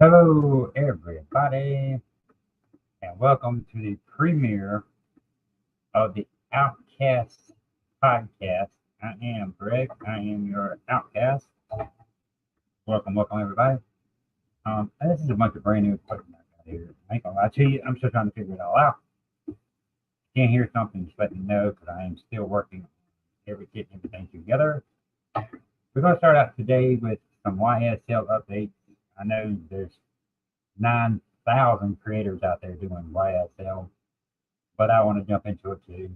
Hello, everybody, and welcome to the premiere of the Outcast podcast. I am Greg. I am your Outcast. Welcome, everybody. This is a bunch of brand new equipment I got here. I ain't gonna lie to you, I'm still trying to figure it all out. If you can't hear something, just let me know because I am still working on getting everything together. We're gonna start out today with some YSL updates. I know there's 9,000 creators out there doing YSL, but I want to jump into it too.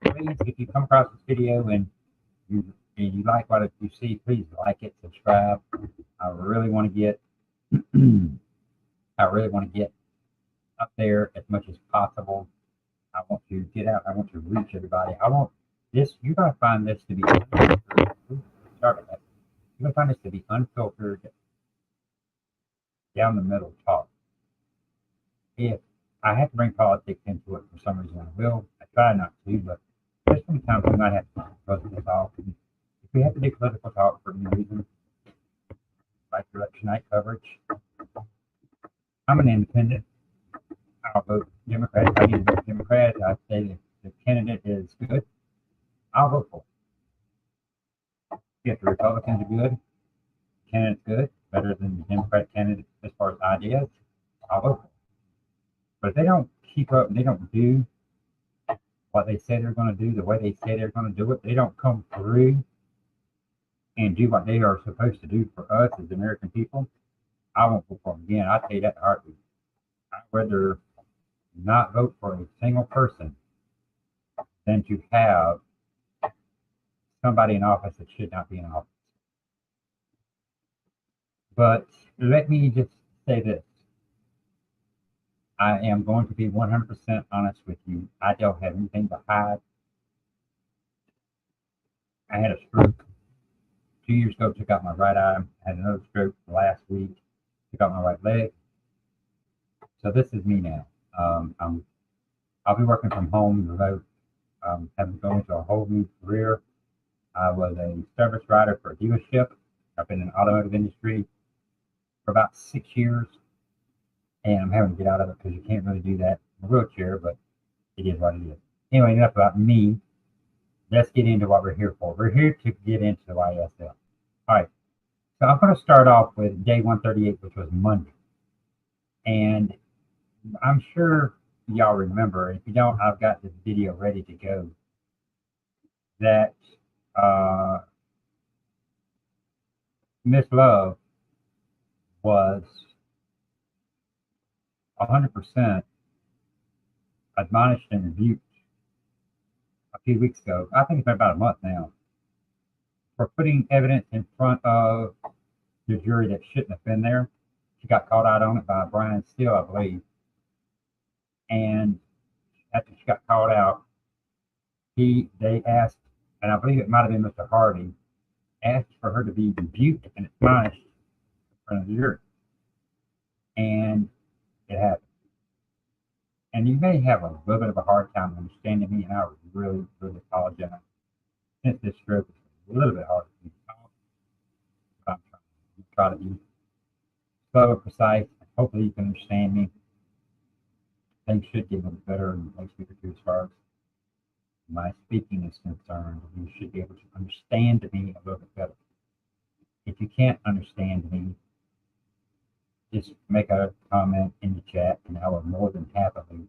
Please, if you come across this video and you like what you see, please like it, subscribe. I really want to get I really want to get up there as much as possible. I want to get out. I want to reach everybody. I want this. You're gonna find this to be unfiltered. Sorry about that. You're gonna find this to be unfiltered, down the middle talk. If I have to bring politics into it for some reason, I will. I try not to, but there's sometimes we might have to do political talk. And if we have to do political talk for any reason, like election night coverage, I'm an independent. I'll vote Democrat. If I need to vote Democrat, I say that the candidate is good, I'll vote for it. If the Republicans are good, candidate's good, better than the Democrat candidate as far as ideas, I'll vote for it. But if they don't keep up, they don't do what they say they're going to do, the way they say they're going to do it, they don't come through and do what they are supposed to do for us as American people, I won't vote for them again. I'll tell you that heartbeat. I'd rather not vote for a single person than to have somebody in office that should not be in office. But let me just say this. I am going to be 100% honest with you. I don't have anything to hide. I had a stroke 2 years ago, took out my right eye. I had another stroke last week, took out my right leg. So this is me now. I'll be working from home remote. Having gone into a whole new career. I was a service writer for a dealership. I've been in the automotive industry for about 6 years, and I'm having to get out of it because you can't really do that in a wheelchair, but it is what it is. Anyway, enough about me. Let's get into what we're here for. We're here to get into the YSL. All right. So I'm going to start off with day 138, which was Monday. And I'm sure y'all remember. If you don't, I've got this video ready to go. That Miss Love was 100% admonished and rebuked a few weeks ago. I think it's been about a month now, for putting evidence in front of the jury that shouldn't have been there. She got called out on it by Brian Steele, I believe. And after she got called out, they asked, and I believe it might have been Mr. Hardy, asked for her to be rebuked and admonished in front of the jury. And it happened. And you may have a little bit of a hard time understanding me, and I really, really apologize. Since this stroke is a little bit hard for me to talk, but I'm trying to be slow and precise. Hopefully, you can understand me. Things should get a little better in the next week or two as far as my speaking is concerned. You should be able to understand me a little bit better. If you can't understand me, just make a comment in the chat, and I will more than happily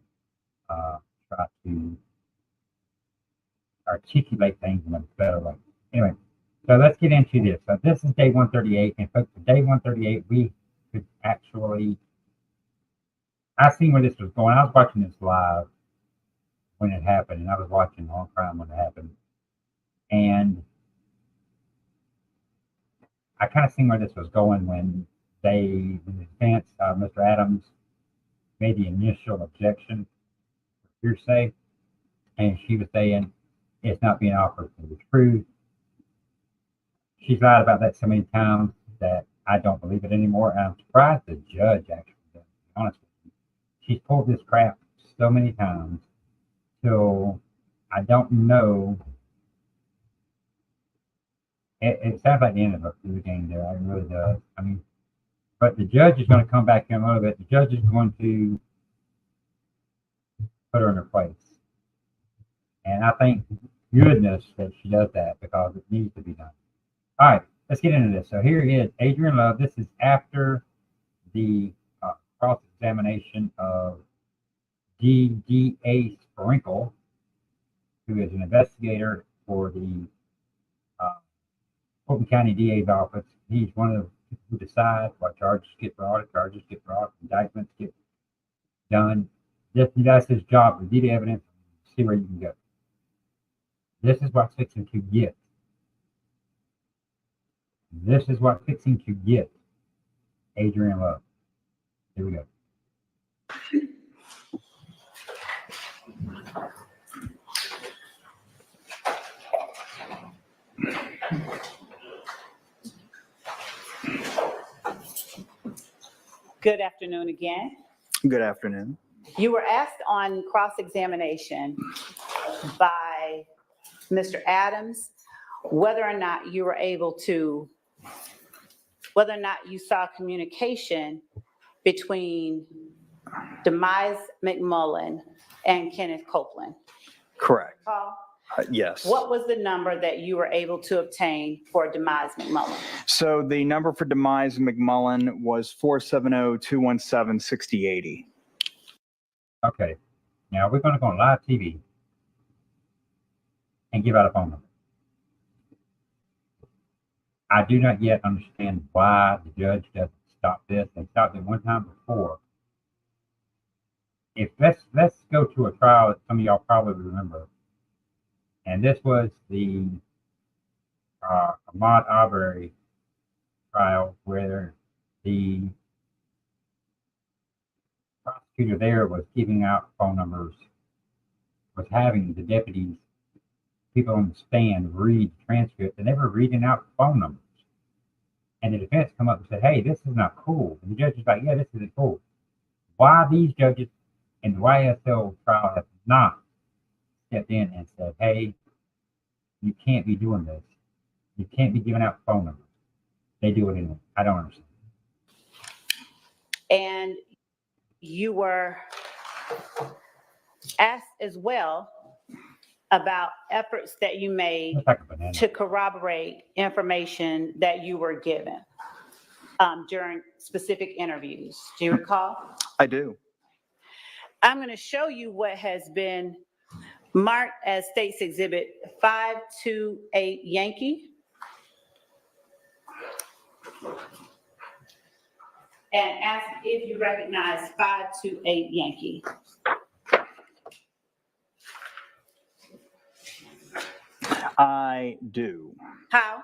try to articulate things in a better way. Anyway, so let's get into this. So this is day 138, and folks, for day 138, we could actually, I seen where this was going. I was watching this live when it happened, and I was watching Long Crime when it happened, and I kind of seen where this was going when the defense, Mr. Adams, made the initial objection for hearsay, and she was saying it's not being offered for the truth. She's lied about that so many times that I don't believe it anymore. And I'm surprised the judge actually does, to be honest with you. She's pulled this crap so many times till I don't know. It sounds like the end of a game there. It really does. I mean, But the judge is going to come back in a little bit. The judge is going to put her in her place. And I think goodness that she does that because it needs to be done. All right, let's get into this. So here is Adrian Love. This is after the cross-examination of D.A. Sprinkle, who is an investigator for the Fulton County DA's office. He's one of the people who decide what charges get brought, indictments get done. That's his job, review the evidence, see where you can go. This is what fixing to get. This is what fixing to get Adrian Love. Here we go. Good afternoon again. Good afternoon. You were asked on cross-examination by Mr. Adams whether or not you saw communication between Demise McMullen and Kenneth Copeland. Correct. Paul? Yes. What was the number that you were able to obtain for Demise McMullen? So the number for Demise McMullen was 470-217-6080. Okay. Now we're going to go on live TV and give out a phone number. I do not yet understand why the judge doesn't stop this. They stopped it one time before. Let's go to a trial that some of y'all probably remember. And this was the Ahmaud Arbery trial where the prosecutor there was giving out phone numbers, was having the deputies, people on the stand read the transcript, and they were reading out phone numbers. And the defense come up and said, hey, this is not cool. And the judge is like, yeah, this isn't cool. Why these judges in the YSL trial have not stepped in and said, hey, you can't be doing this. You can't be giving out phone numbers. They do it anyway. I don't understand. And you were asked as well about efforts that you made to corroborate information that you were given during specific interviews. Do you recall? I do. I'm going to show you what has been marked as State's Exhibit 528 Yankee. And ask if you recognize 528 Yankee. I do. How?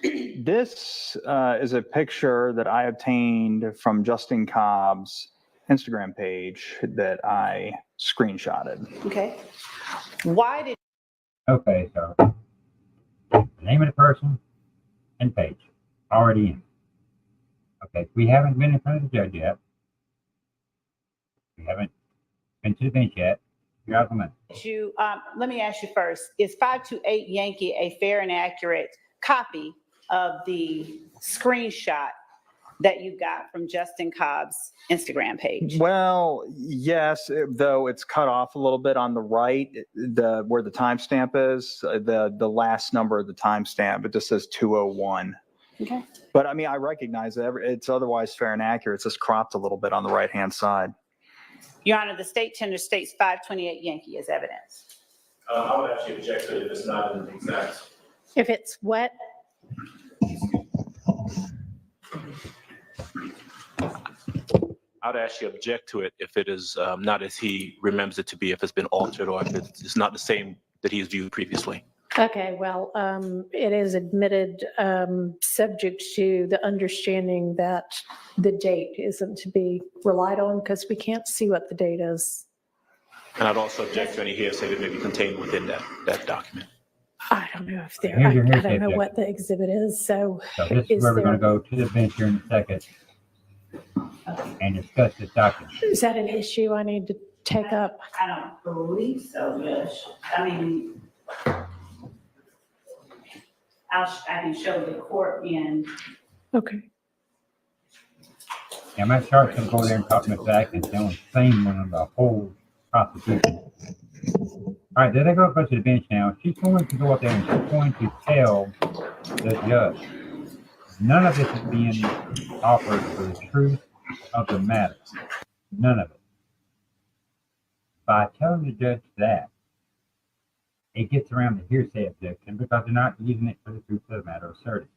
This is a picture that I obtained from Justin Cobb's Instagram page that I screenshotted. Okay. Why did? Okay, so the name of the person and page already in. Okay, we haven't been in front of the judge yet. We haven't been to the bench yet. You're out of the money. Let me ask you first, is 528 Yankee a fair and accurate copy of the screenshot that you got from Justin Cobb's Instagram page? Well, yes, though it's cut off a little bit on the right, where the timestamp is, the last number of the timestamp, it just says 201. Okay. But I mean, I recognize that it's otherwise fair and accurate. It's just cropped a little bit on the right-hand side. Your Honor, the state tender states 528 Yankee as evidence. I would actually object to it if it's not an exact. If it's what? I'd actually object to it if it is not as he remembers it to be, if it's been altered or if it's not the same that he's viewed previously. Okay, well, it is admitted subject to the understanding that the date isn't to be relied on because we can't see what the date is. And I'd also object to any hearsay that may be contained within that document. I don't know if there, Here's your I hearsay don't know what the exhibit is, so. So this is where we're going to go to the bench here in a second and discuss this document. Is that an issue I need to take up? I don't believe so, Judge. I mean, I can show the court in. Okay. And my shark's gonna go there and talk to Miss Atkins, tell him the same one of the whole prosecution. All right, there they go up to the bench now. She's going to go up there and she's going to tell the judge. None of this is being offered for the truth of the matter. None of it. By telling the judge that, it gets around the hearsay objection because they're not using it for the truth of the matter asserted.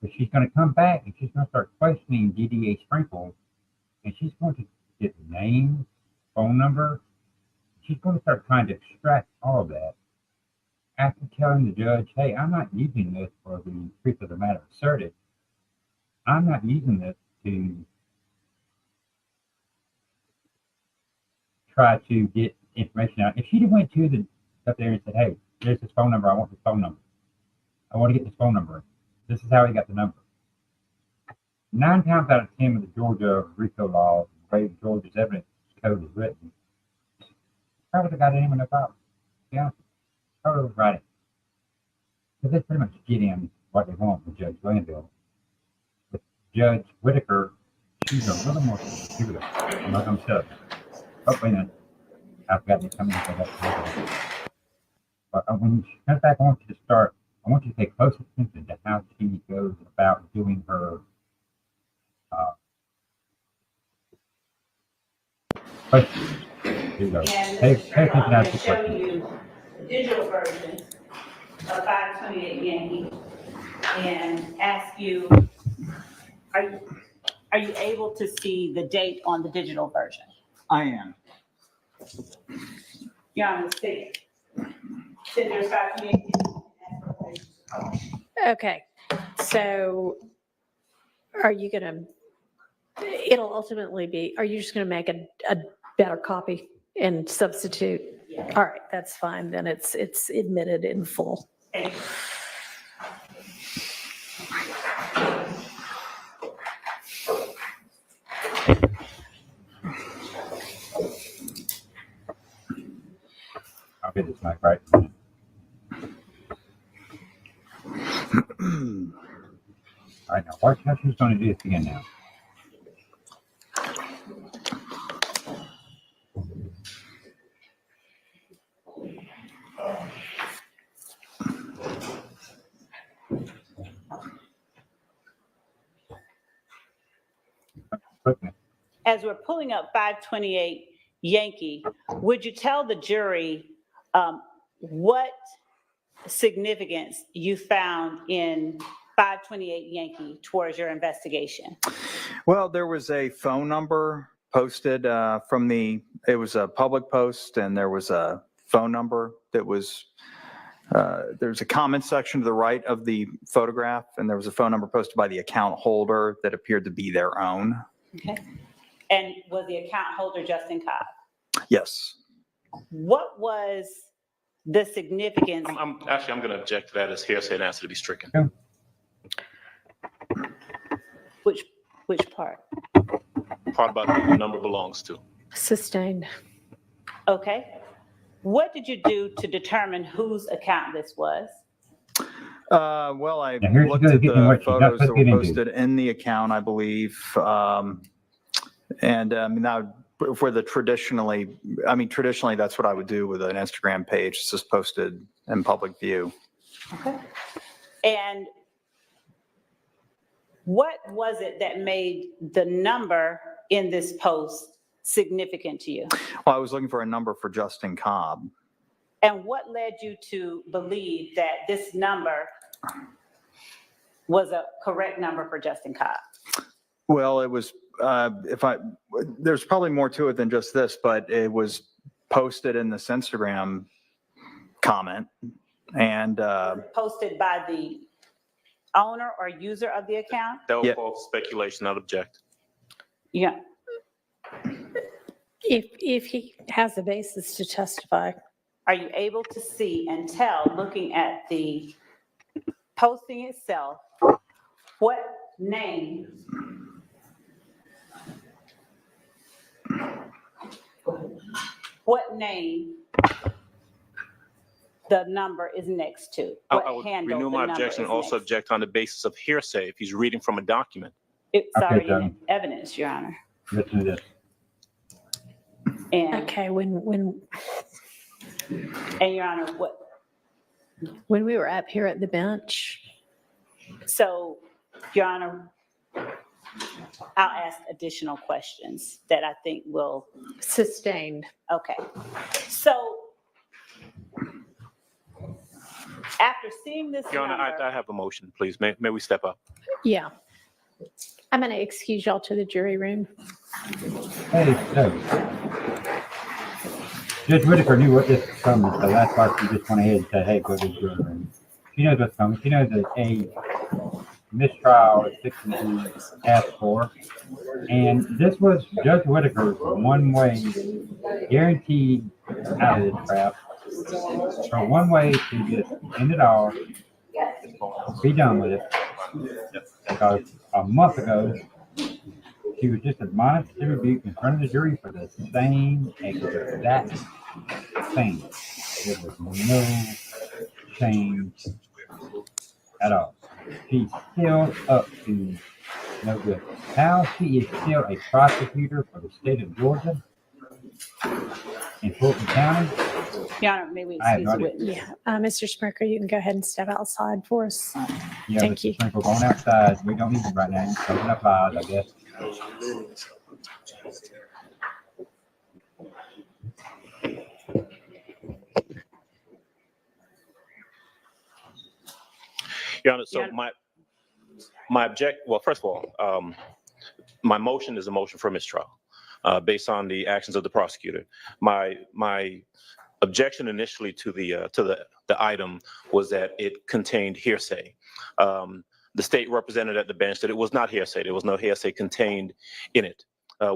But she's going to come back and she's going to start questioning DDA Sprinkle, and she's going to get name, phone number. She's going to start trying to extract all of that after telling the judge, hey, I'm not using this for the truth of the matter asserted. I'm not using this to try to get information out. If she went to the up there and said, hey, there's this phone number, I want this phone number. I want to get this phone number. This is how he got the number. 9 times out of 10 with the Georgia RICO laws, the way Georgia's evidence code is written, probably would have got anyone about. Yeah, probably would write it. Because they pretty much get in what they want with Judge Glanville. With Judge Whitaker, she's a little more secure. I'm not going to shut up. Hopefully not. I've got to come in for that. But when she comes back, I want you to pay close attention to how she goes about doing her questions. Here you go. And Pay Mr. Stern, attention I'm to going the to show questions. you the digital version of 528 Yankee and ask you, are you able to see the date on the digital version? I am. You're on the state. Said there's 528. Okay, so are you gonna, it'll ultimately be, are you just gonna make a better copy and substitute? All right, that's fine, then it's admitted in full. Thank you. I'll get this mic right. All right, now watch how she's going to do this again now. Okay. As we're pulling up 528 Yankee, would you tell the jury what significance you found in 528 Yankee towards your investigation? Well, there was a phone number posted it was a public post, and there was a phone number that was, there's a comment section to the right of the photograph, and there was a phone number posted by the account holder that appeared to be their own. Okay. And was the account holder Justin Cobb? Yes. What was the significance? I'm going to object to that as hearsay and ask it to be stricken. Which part? Part about who the number belongs to. Sustained. Okay. What did you do to determine whose account this was? Well, I Now, here's looked gonna at get into the what she's not photos that supposed to were get into. posted in the account, I believe. Now, for the traditionally, that's what I would do with an Instagram page. It's just posted in public view. Okay. And what was it that made the number in this post significant to you? Well, I was looking for a number for Justin Cobb. And what led you to believe that this number was a correct number for Justin Cobb? Well, it was, there's probably more to it than just this, but it was posted in this Instagram comment, and Posted by the owner or user of the account? That was Yeah. false speculation. I'll object. Yeah. If he has a basis to testify. Are you able to see and tell, looking at the posting itself, what name the number is next to? I What would handle renew the my number objection and is also next to? object on the basis of hearsay if he's reading from a document. It's Okay, already Tony. in evidence, Your Honor. Listen to this. And, Okay, when Your Honor, we were up here at the bench, so, Your Honor, I'll ask additional questions that I think will, sustained. okay. So, after seeing this Your Honor, number, I have a motion, please. May we step up? Yeah. I'm going to excuse y'all to the jury room. Hey, so Judge Whitaker knew what this was coming, so that's why she just went ahead and said, hey, go to the jury room. She knows what's coming. She knows that a mistrial is fixing to be asked for. And this was Judge Whitaker's one-way guaranteed out of this crap. For one way to just end it all, be done with it. Because a month ago, she was just admonished and rebuked in front of the jury for the same exact thing. There was no change at all. She's still up to no good. How she is still a prosecutor for the state of Georgia in Fulton County, Your Honor, may we I have excuse no the idea. witness? Yeah. Mr. Smirker, you can go ahead and step outside for us. yeah, Thank Mr. you. Sprinkle, going outside. We don't need them right now. You're open up eyes, I guess. Your Honor, so Yeah. well, first of all, my motion is a motion for mistrial, based on the actions of the prosecutor. My objection initially to the item was that it contained hearsay. The state represented at the bench that it was not hearsay. There was no hearsay contained in it.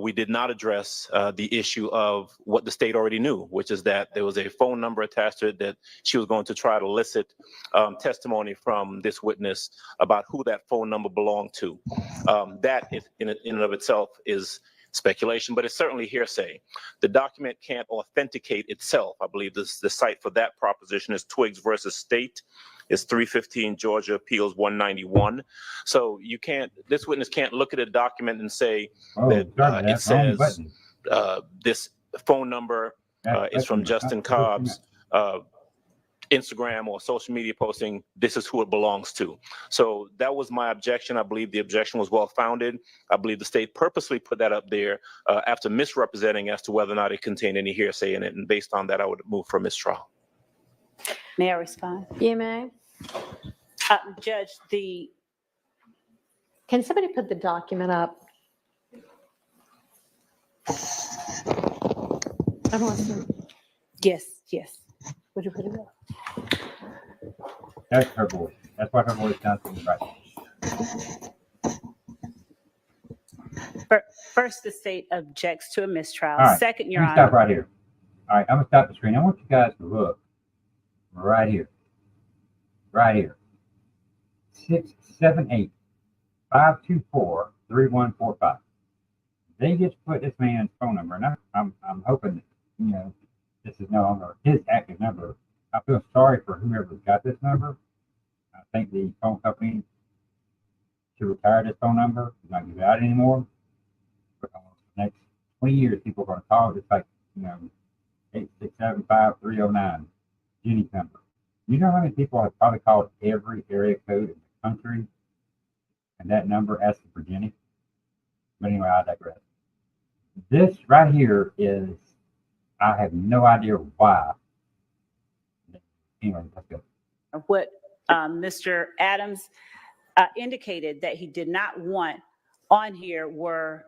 We did not address the issue of what the state already knew, which is that there was a phone number attached to it that she was going to try to elicit testimony from this witness about who that phone number belonged to. That in and of itself is speculation, but it's certainly hearsay. The document can't authenticate itself. I believe the site for that proposition is Twiggs versus State. It's 315 Georgia Appeals 191. So this witness can't look at a document and say Oh, that sorry, it that's the wrong says button. this phone number is from Justin Cobb's Instagram or social media posting. This is who it belongs to. So that was my objection. I believe the objection was well founded. I believe the state purposely put that up there after misrepresenting as to whether or not it contained any hearsay in it. And based on that, I would move for mistrial. May I respond? You may. Judge, Can somebody put the document up? I'm listening. yes. Would you put it up? That's her voice. That's what her voice sounds like right. First, the state objects to a mistrial. All right, Second, Your Let me stop Honor. right here. All right, I'm gonna stop the screen. I want you guys to look right here. Right here. 678-524-3145. They just put this man's phone number, and I'm hoping that, this is no longer his active number. I feel sorry for whoever got this number. I think the phone company should retire this phone number, not give it out anymore. For the next 20 years, people are going to call it. It's like, 8675309, Jenny's number. You know how many people have probably called every area code in the country, and that number asking for Jenny? But anyway, I digress. This right here is, I have no idea why. Anyway, let's go. What Mr. Adams indicated that he did not want on here were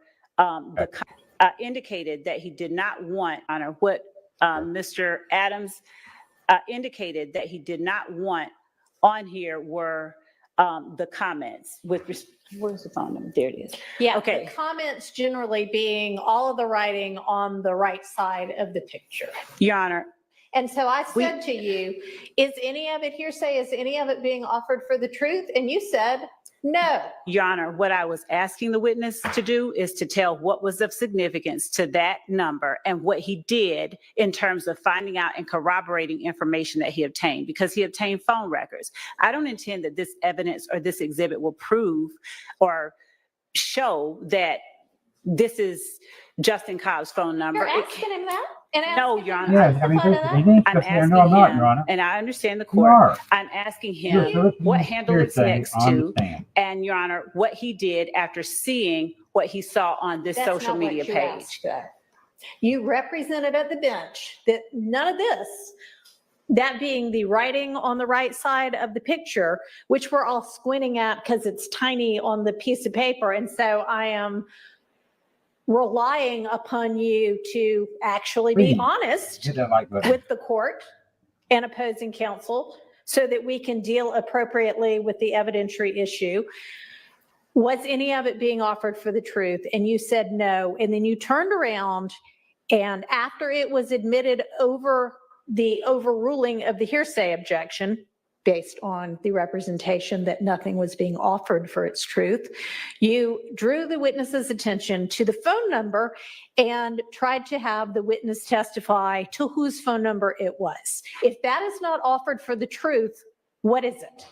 indicated that he did not want, Honor, what Mr. Adams indicated that he did not want on here were the comments with, where's the phone number? There it is. Yeah, Okay. the comments generally being all of the writing on the right side of the picture. Your Honor, And so I said to you, is any of it hearsay? Is any of it being offered for the truth? And you said, no. Your Honor, what I was asking the witness to do is to tell what was of significance to that number and what he did in terms of finding out and corroborating information that he obtained, because he obtained phone records. I don't intend that this evidence or this exhibit will prove or show that this is Justin Cobb's phone number. You're It asking him that? And No, asking Your him Honor. to Yeah, I mean, testify to that? he needs I'm to say, asking no, I'm not, him, Your Honor. and I understand the You court. are. I'm asking You're him soliciting what handle it's hearsay next on the to, stand. and Your Honor, what he did after seeing what he saw on this That's social not what media you page. asked, though. You represented at the bench that none of this, that being the writing on the right side of the picture, which we're all squinting at because it's tiny on the piece of paper. And so I am relying upon you to actually be Please. honest Hit that like button. with the court and opposing counsel so that we can deal appropriately with the evidentiary issue. Was any of it being offered for the truth? And you said no. And then you turned around, and after it was admitted over the overruling of the hearsay objection, based on the representation that nothing was being offered for its truth, you drew the witness's attention to the phone number and tried to have the witness testify to whose phone number it was. If that is not offered for the truth, what is it?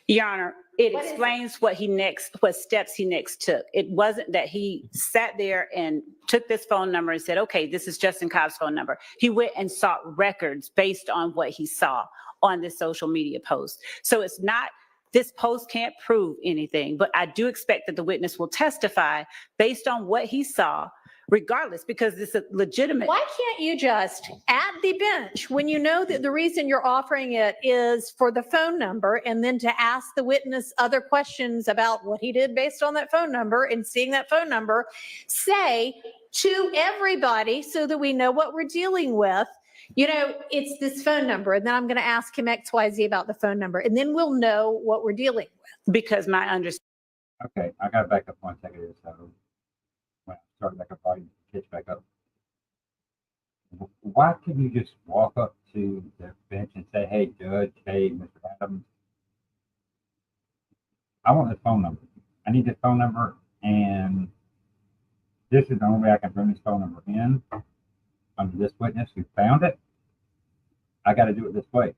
Your Honor, it What is it? explains what steps he next took. It wasn't that he sat there and took this phone number and said, okay, this is Justin Cobb's phone number. He went and sought records based on what he saw on this social media post. So it's not, this post can't prove anything, but I do expect that the witness will testify based on what he saw, regardless, because it's a legitimate. Why can't you just, at the bench, when you know that the reason you're offering it is for the phone number, and then to ask the witness other questions about what he did based on that phone number and seeing that phone number, say to everybody so that we know what we're dealing with, you know, it's this phone number, and then I'm going to ask him XYZ about the phone number, and then we'll know what we're dealing with. Because my understanding. Okay, I got to back up 1 second here. So when I started back up, I catch back up. Why couldn't you just walk up to the bench and say, hey, Judge, hey, Mr. Adams, I want this phone number. I need this phone number, and this is the only way I can bring this phone number in under this witness who found it. I got to do it this way.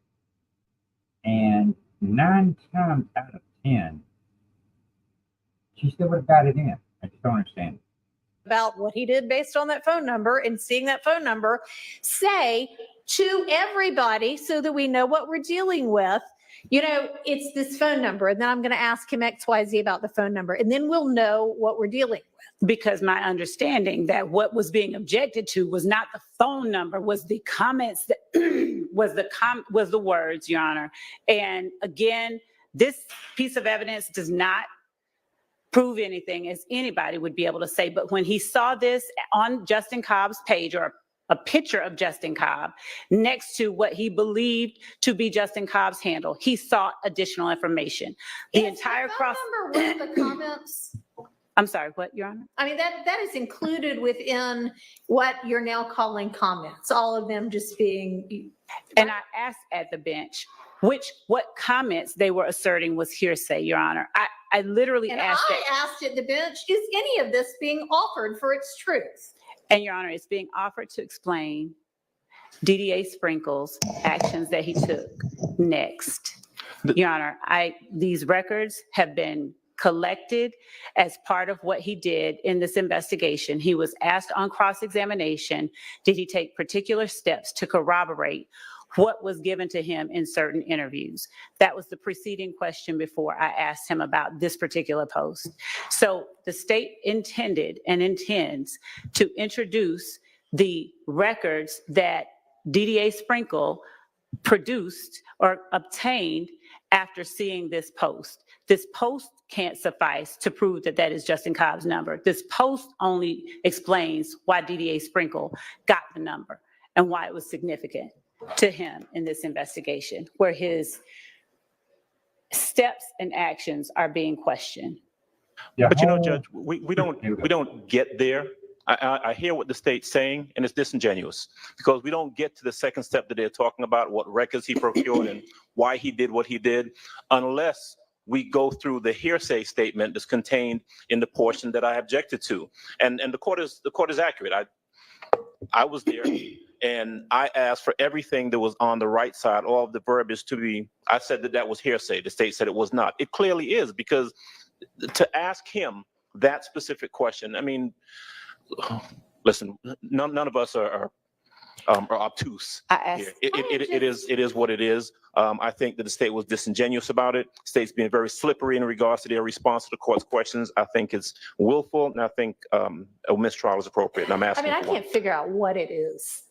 And 9 times out of 10, she still would have got it in. I just don't understand it. About what he did based on that phone number and seeing that phone number, say to everybody so that we know what we're dealing with, you know, it's this phone number, and then I'm going to ask him XYZ about the phone number, and then we'll know what we're dealing with. Because my understanding that what was being objected to was not the phone number, was the comments that was the words, Your Honor. And again, this piece of evidence does not prove anything, as anybody would be able to say. But when he saw this on Justin Cobb's page, or a picture of Justin Cobb next to what he believed to be Justin Cobb's handle, he sought additional information. The entire phone number with the comments. I'm sorry, what, Your Honor? I mean, that is included within what you're now calling comments, all of them just being. And I asked at the bench what comments they were asserting was hearsay, Your Honor. I literally And asked that. I asked at the bench, is any of this being offered for its truth? And Your Honor, it's being offered to explain DDA Sprinkle's actions that he took next. Your Honor, these records have been collected as part of what he did in this investigation. He was asked on cross-examination, did he take particular steps to corroborate what was given to him in certain interviews? That was the preceding question before I asked him about this particular post. So the state intended and intends to introduce the records that DDA Sprinkle produced or obtained after seeing this post. This post can't suffice to prove that that is Justin Cobb's number. This post only explains why DDA Sprinkle got the number and why it was significant to him in this investigation, where his steps and actions are being questioned. But you know, Judge, we don't get there. I hear what the state's saying, and it's disingenuous because we don't get to the second step that they're talking about, what records he procured and why he did what he did, unless we go through the hearsay statement that's contained in the portion that I objected to. And the court is accurate. I was there and I asked for everything that was on the right side, all of the verbiage to be, I said that was hearsay. The state said it was not. It clearly is, because to ask him that specific question, I mean, listen, none of us are obtuse. I asked, It is what it is. I think that the state was disingenuous about it. State's being very slippery in regards to their response to the court's questions. I think it's willful, and I think a mistrial is appropriate. And I'm I asking mean, I for one. can't figure out what it is.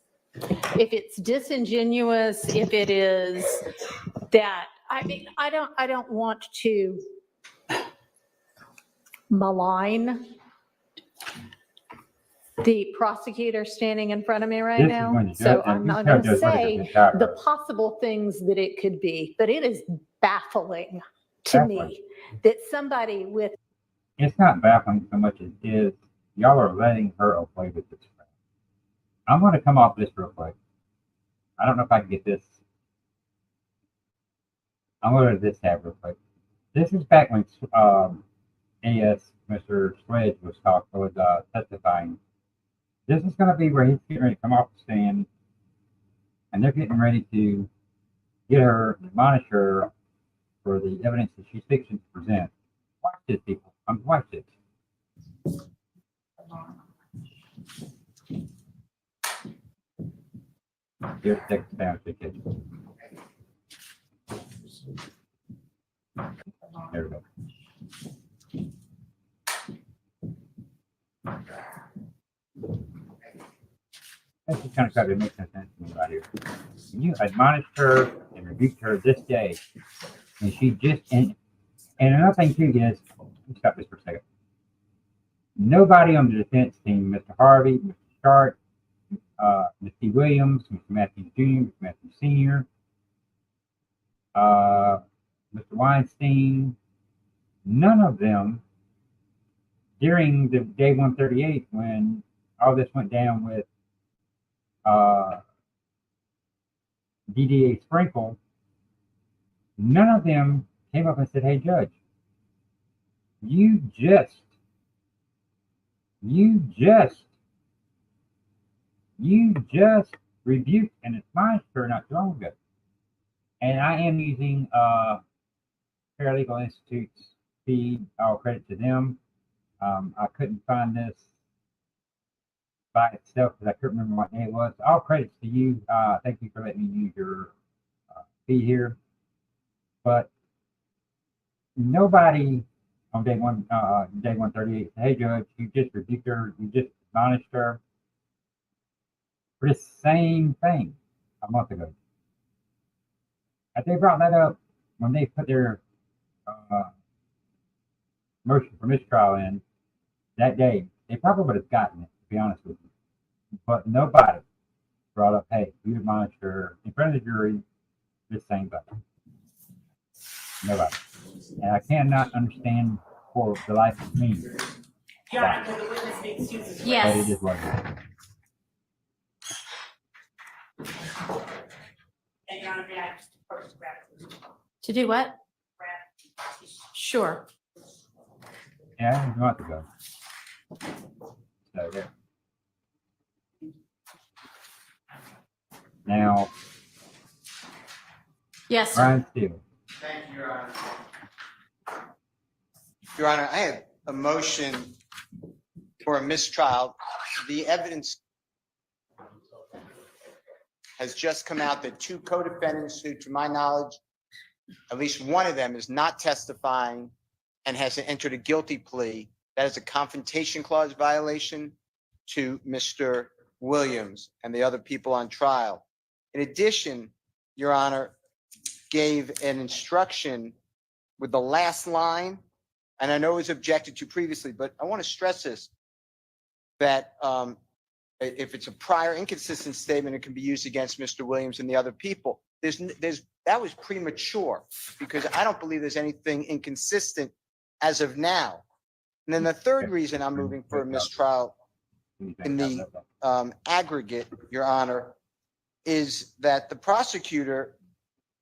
If it's disingenuous, if it is that, I mean, I don't want to malign the prosecutor standing in front of me right This is now. when the So judge- I'm you not tell going to Judge Whittaker say to stop the her. possible things that it could be, but it is baffling to me that somebody with, It's not baffling so much as is y'all are letting her away with this. I'm going to come off this real quick. I don't know if I can get this. I'm going to let this have real quick. This is back when AS Mr. Sledge was testifying. This is going to be where he's getting ready to come off the stand, and they're getting ready to get her, admonish her for the evidence that she's fixing to present. Watch this, people. Watch this. Here's the down to the kitchen. There we go. This is kind of trying to make some sense to me right here. You admonished her and rebuked her this day, and she just and another thing too is, let's stop this for a second. Nobody on the defense team, Mr. Harvey, Mr. Sharp, Mr. Williams, Mr. Matthews Jr., Mr. Matthews Sr., Mr. Weinstein, none of them during the day 138 when all this went down with DDA Sprinkle, none of them came up and said, "Hey, Judge, you just rebuked and admonished her not too long ago." And I am using Paralegal Institute's feed. All credit to them. I couldn't find this by itself because I couldn't remember what day it was. All credits to you. Thank you for letting me use your feed here. But nobody on day 138 said, "Hey, Judge, you just rebuked her. You just admonished her for the same thing a month ago." If they brought that up when they put their motion for mistrial in that day, they probably would have gotten it, to be honest with you. But nobody brought up, "Hey, you admonished her in front of the jury this same thing." Nobody. And I cannot understand for the life of me why. But it is what it is. to do what? Sure. Yeah, it was a month ago. So, yeah. Now, Yes, sir. Brian Steele. Thank you, Your Honor. Your Honor, I have a motion for a mistrial. The evidence has just come out that two co-defendants who, to my knowledge, at least one of them is not testifying and has entered a guilty plea. That is a confrontation clause violation to Mr. Williams and the other people on trial. In addition, Your Honor, gave an instruction with the last line, and I know it was objected to previously, but I want to stress this, that if it's a prior inconsistent statement, it can be used against Mr. Williams and the other people. That was premature because I don't believe there's anything inconsistent as of now. And then the third reason I'm moving for a mistrial in the aggregate, Your Honor, is that the prosecutor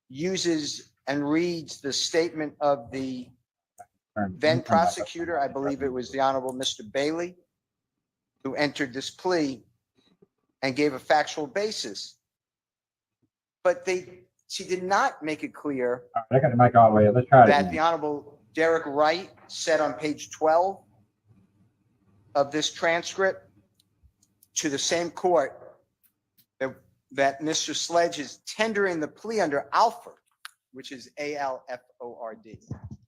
uses and reads the statement of the then prosecutor, I believe it was the Honorable Mr. Bailey, who entered this plea and gave a factual basis. But she did not make it clear I got the mic all the way. Let's try it that the again. Honorable Derek Wright said on page 12 of this transcript to the same court that Mr. Sledge is tendering the plea under Alford, which is ALFORD.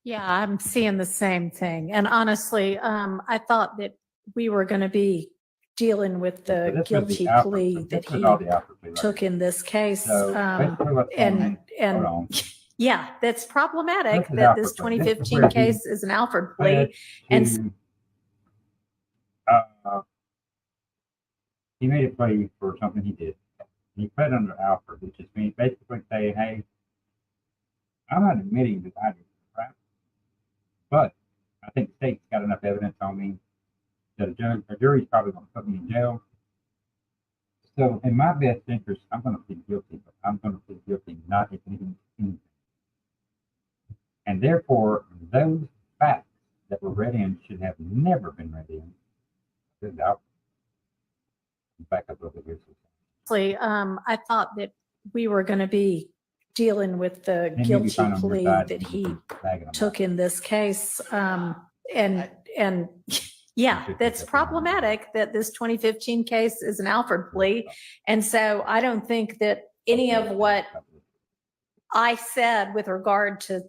Yeah, I'm seeing the same thing. And honestly, I thought that we were going to be dealing with So the this was guilty Alfred- plea this that was he all the Alfred plea right took here. in this case. So basically what's going on, And hold on. yeah, that's problematic This is that this Alfred plea. This is 2015 where he case is an Alford pled plea. And to, he made a plea for something he did. He pled under Alfred, which is me basically saying, hey, I'm not admitting that I did crap, but I think the state's got enough evidence on me that a jury's probably going to put me in jail. So in my best interest, I'm going to plead guilty, but I'm going to plead guilty not admitting anything. And therefore, those facts that were read in should have never been read in. Good out. Back up over here. honestly, I thought that we were going to be dealing with the Maybe you guilty find on your plea side that and he bag them took up. in this case. And yeah, that's problematic that this 2015 case is an Alford plea. And so I don't think that any of what I said with regard to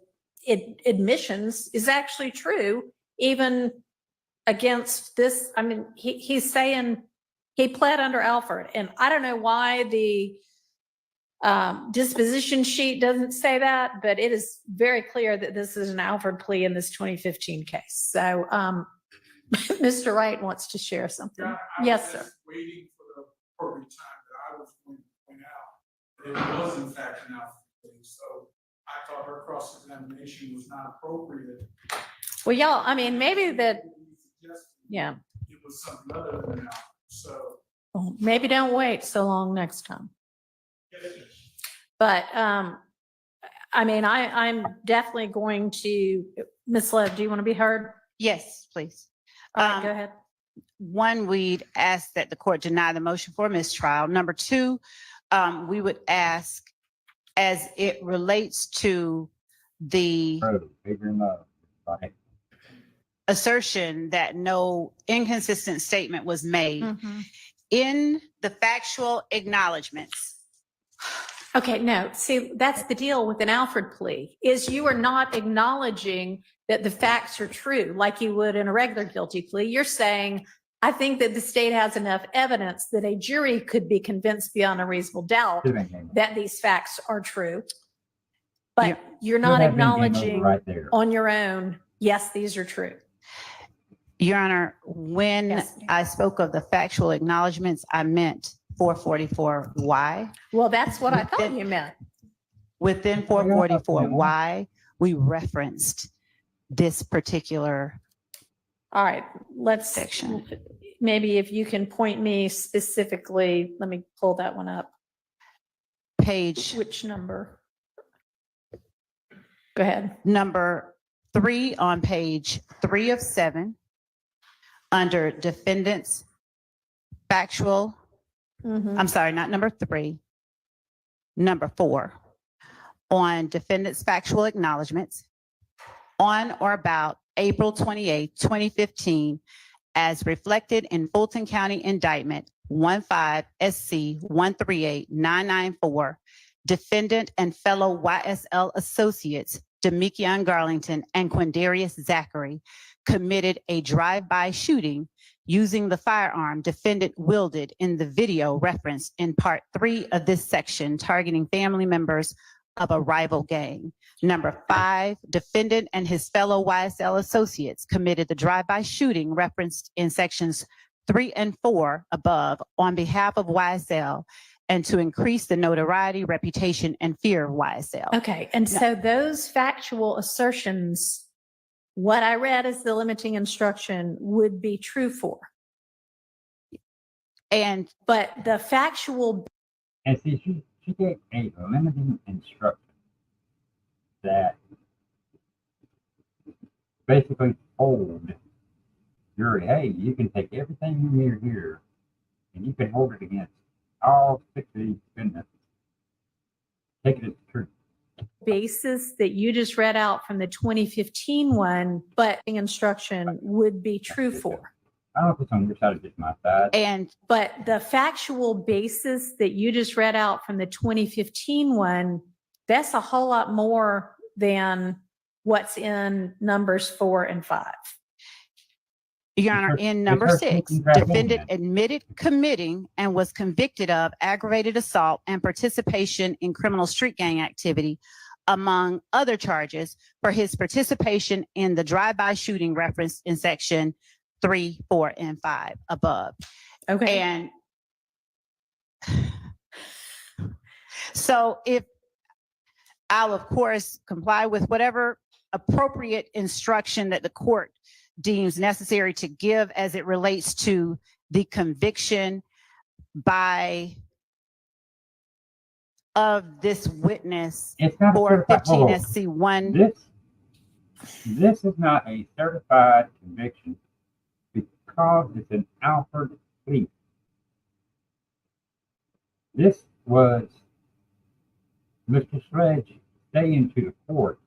admissions is actually true, even against this. I mean, he's saying he pled under Alford, and I don't know why the disposition sheet doesn't say that, but it is very clear that this is an Alford plea in this 2015 case. So Mr. Wright wants to share something. Yeah, Yes, I was sir. just waiting for the appropriate time that I was going to point out that it was in fact an Alford plea. So I thought her cross-examination was not appropriate. Well, y'all, I mean, maybe that, Suggesting yeah, it was something other than Alford. So well, maybe don't wait so long next time. But, I mean, I'm definitely going to, Ms. Lev, do you want to be heard? Yes, please. All right, go ahead. One, we'd ask that the court deny the motion for mistrial. Number two, we would ask, as it relates to the Bigger than love. Right. assertion that no inconsistent statement was made, in the factual acknowledgments. Okay, no, see, that's the deal with an Alford plea, is you are not acknowledging that the facts are true like you would in a regular guilty plea. You're saying, I think that the state has enough evidence that a jury could be convinced beyond a reasonable doubt Should've been game over. that these facts are true. Yeah. But you're not Should've been game over acknowledging right there. on your own, yes, these are true. Your Honor, when Yes, ma'am. I spoke of the factual acknowledgments, I meant 444Y. Well, that's what I thought you meant. Within 444Y, we referenced this particular All right, let's, section. maybe if you can point me specifically, let me pull that one up. Page Which number? Go ahead. number 3 on page 3 of 7, under defendants factual, I'm sorry, not number 3, number 4, on defendants factual acknowledgments on or about April 28, 2015, as reflected in Fulton County Indictment 15 SC 138994, defendant and fellow YSL associates Demekion Garlington and Quindarius Zachary committed a drive-by shooting using the firearm defendant wielded in the video referenced in part 3 of this section, targeting family members of a rival gang. Number 5, defendant and his fellow YSL associates committed the drive-by shooting referenced in sections 3 and 4 above on behalf of YSL and to increase the notoriety, reputation, and fear of YSL. Okay, and No. so those factual assertions, what I read as the limiting instruction would be true for, And but the factual, And see, she gave a limiting instruction that basically told jury, hey, you can take everything you hear here and you can hold it against all 6 of these defendants. Take it as truth. basis that you just read out from the 2015 one, but the instruction would be true for. I don't know if it's on your side or just my side. And But the factual basis that you just read out from the 2015 one, that's a whole lot more than what's in numbers 4 and 5. Your Honor, in number her 6, sneaking crack in defendant then. admitted committing and was convicted of aggravated assault and participation in criminal street gang activity, among other charges, for his participation in the drive-by shooting referenced in section 3, 4, and 5 above. Okay. And so if I'll, of course, comply with whatever appropriate instruction that the court deems necessary to give as it relates to the conviction of this witness It's not a for certified, 15 hold on. SC 1. This is not a certified conviction because it's an Alford plea. This was Mr. Sledge saying to the court,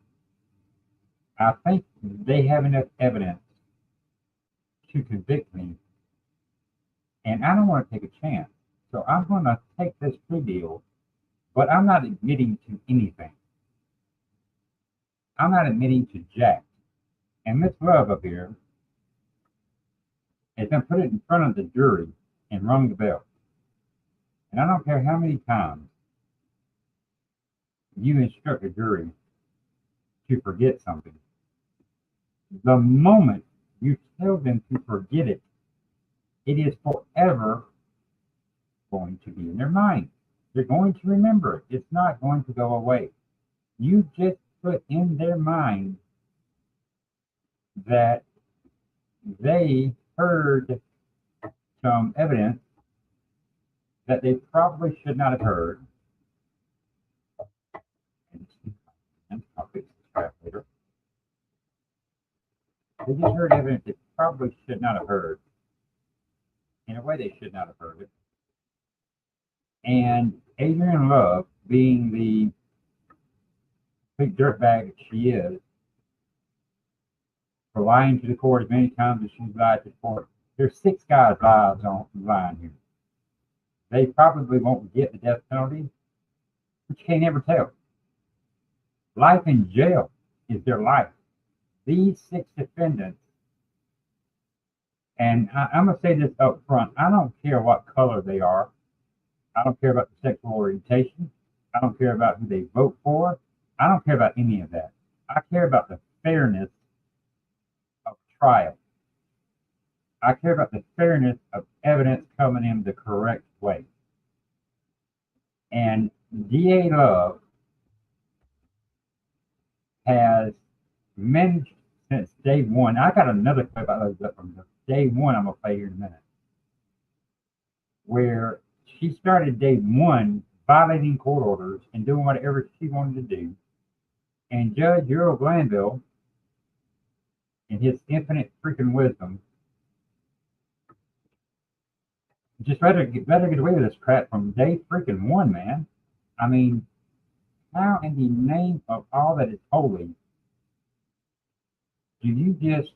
I think they have enough evidence to convict me, and I don't want to take a chance. So I'm going to take this plea deal, but I'm not admitting to anything. I'm not admitting to jack. And Miss Love up here has been put it in front of the jury and rung the bell. And I don't care how many times you instruct a jury to forget something. The moment you tell them to forget it, it is forever going to be in their mind. They're going to remember it. It's not going to go away. You just put in their mind that they heard some evidence that they probably should not have heard. I'll fix this crap later. They just heard evidence they probably should not have heard. In a way, they should not have heard it. And Adrienne Love, being the big dirtbag that she is, for lying to the court as many times as she's lied to the court. There's 6 guys' lives on the line here. They probably won't get the death penalty, but you can't ever tell. Life in jail is their life. These 6 defendants, and I'm going to say this up front, I don't care what color they are. I don't care about the sexual orientation. I don't care about who they vote for. I don't care about any of that. I care about the fairness of trial. I care about the fairness of evidence coming in the correct way. And DA Love has managed since day one. I got another clip I loaded up from day one I'm going to play here in a minute, where she started day one violating court orders and doing whatever she wanted to do. And Judge Earl Glanville, in his infinite freaking wisdom, just better get away with this crap from day freaking one, man. I mean, how in the name of all that is holy do you just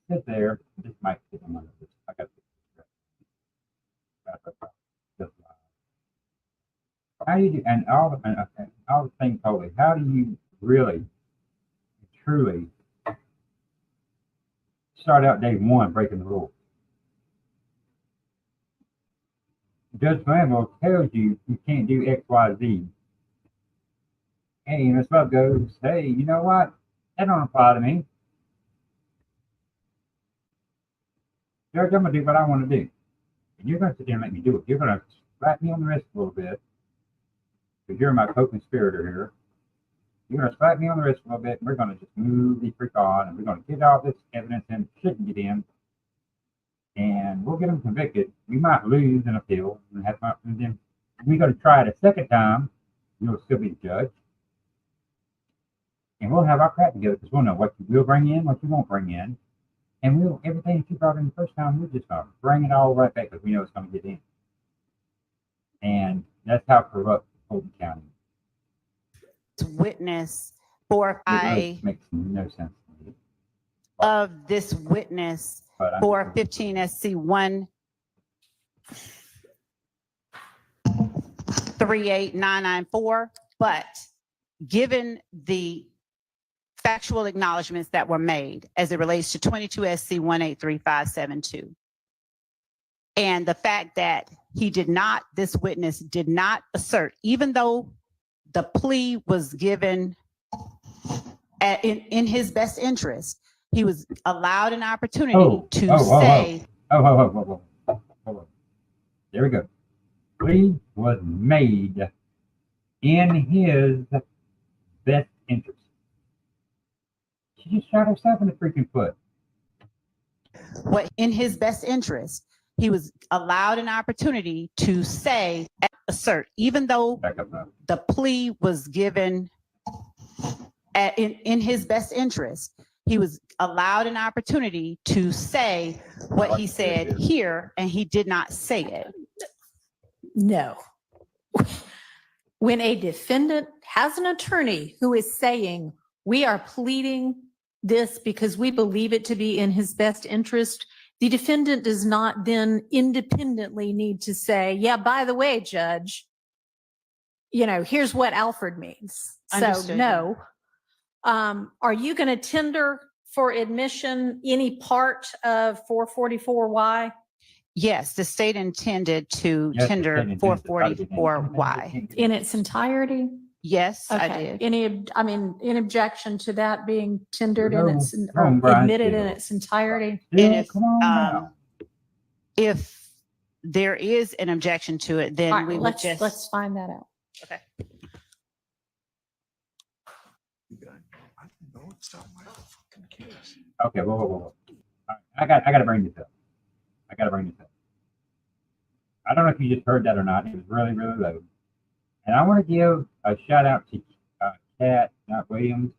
sit there? This might fit them under this. I got this. How do you do, and all the things holy? How do you really, truly start out day one breaking the rules? Judge Glanville tells you you can't do X, Y, Z. And Miss Love goes, hey, you know what? That don't apply to me. Judge, I'm going to do what I want to do. And you're going to sit there and make me do it. You're going to slap me on the wrist a little bit, because you're my co-conspirator here. You're going to slap me on the wrist a little bit, and we're going to just move the freak on, and we're going to get all this evidence in, shouldn't get in, and we'll get them convicted. We might lose an appeal, and then we're going to try it a second time. You'll still be the judge. And we'll have our crap together, because we'll know what you will bring in, what you won't bring in. And we'll, everything that you brought in the first time, we're just going to bring it all right back, because we know it's going to get in. And that's how corrupt Fulton County is. Witness for It really makes no sense to me. of this witness but I'm for just- 15 SC 138994, but given the factual acknowledgments that were made as it relates to 22 SC 183572, and the fact that this witness did not assert, even though the plea was given in his best interest, he was allowed an opportunity to say, Hold on. There we go. Plea was made in his best interest. She just shot herself in the freaking foot. what in his best interest, he was allowed an opportunity to say, assert, even though Back up now. the plea was given in his best interest, he was allowed an opportunity to say what he said here, and he did not say it. No. When a defendant has an attorney who is saying, we are pleading this because we believe it to be in his best interest, the defendant does not then independently need to say, yeah, by the way, judge, here's what Alfred means. So Understood. no. Are you going to tender for admission any part of 444Y? Yes, the state intended to Yes, the tender state intended. 444Y. In its entirety? Yes, I Okay. did. Any objection to that being tendered in No, its, come or on, Brian, admitted in chill. its entirety? And if, Come on now. if there is an objection to it, All then right, we would let's just. find that out. Okay. Okay, whoa. All right, I got to bring this up. I don't know if you just heard that or not. It was really, really low. And I want to give a shout out to Kat, not Williams.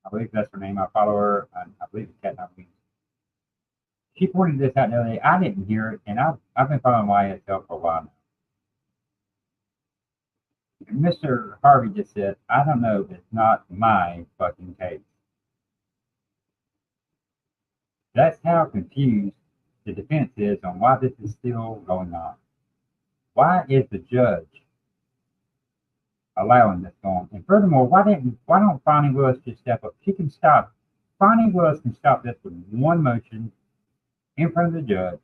I believe that's her name. I follow her. I believe it's Kat, not Williams. She pointed this out the other day. I didn't hear it, and I've been following YSL for a while now. And Mr. Harvey just said, I don't know, it's not my fucking case. That's how confused the defense is on why this is still going on. Why is the judge allowing this going? And furthermore, why don't Bonnie Willis just step up? She can stop. Bonnie Willis can stop this with one motion in front of the judge.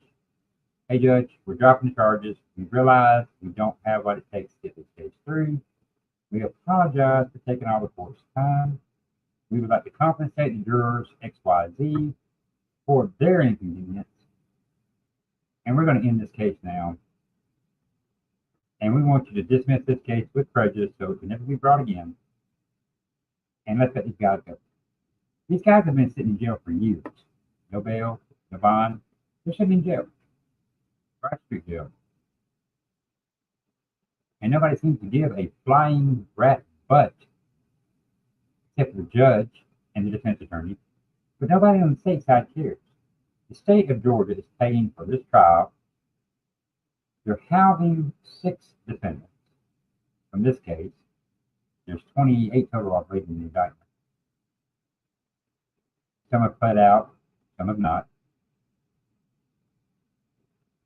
Hey, Judge, we're dropping the charges. We realize we don't have what it takes to get this case through. We apologize for taking all the court's time. We would like to compensate the jurors XYZ for their inconvenience. And we're going to end this case now. And we want you to dismiss this case with prejudice so it can never be brought again. And let's let these guys go. These guys have been sitting in jail for years. No bail, no bond. They're sitting in jail. Bright Street jail. And nobody seems to give a flying rat butt except for the judge and the defense attorney. But nobody on the state side cares. The state of Georgia is paying for this trial. They're housing 6 defendants. From this case, there's 28 total, I believe, in the indictment. Some have pled out, some have not.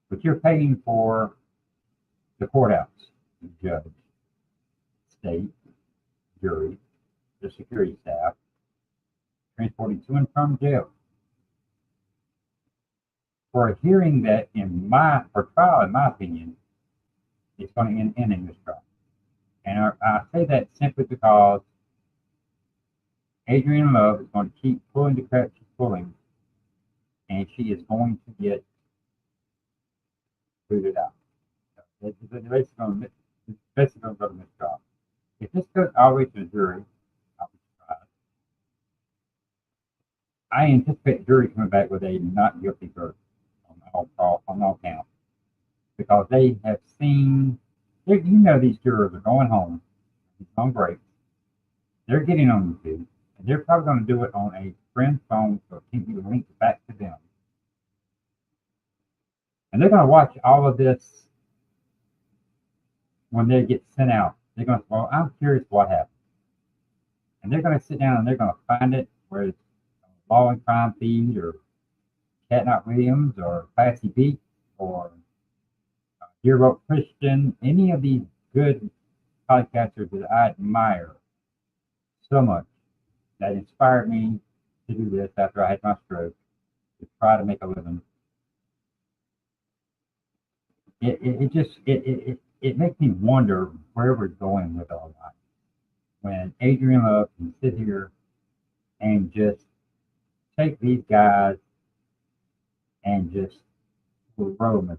But you're paying for the courthouse, the judge, state, jury, the security staff, transporting to and from jail. For a hearing that, for trial, in my opinion, is going to end in this trial. And I say that simply because Adrienne Love is going to keep pulling the crap she's pulling, and she is going to get booted out. It's basically going to go to mistrial. If this goes all the way to the jury, I'll be surprised. I anticipate the jury coming back with a not guilty verdict on all counts, because they have seen, these jurors are going home on break. They're getting on YouTube, and they're probably going to do it on a friend's phone so it can be linked back to them. And they're going to watch all of this when they get sent out. They're going to say, well, I'm curious what happened. And they're going to sit down and they're going to find it, where it's Law and Crime feed or Catnut Williams or Patsy Beat or Dearborn Christian, any of these good podcasters that I admire so much, that inspired me to do this after I had my stroke, to try to make a living. It makes me wonder where we're going with all that. When Adrian Love can sit here and just take these guys and just throw them.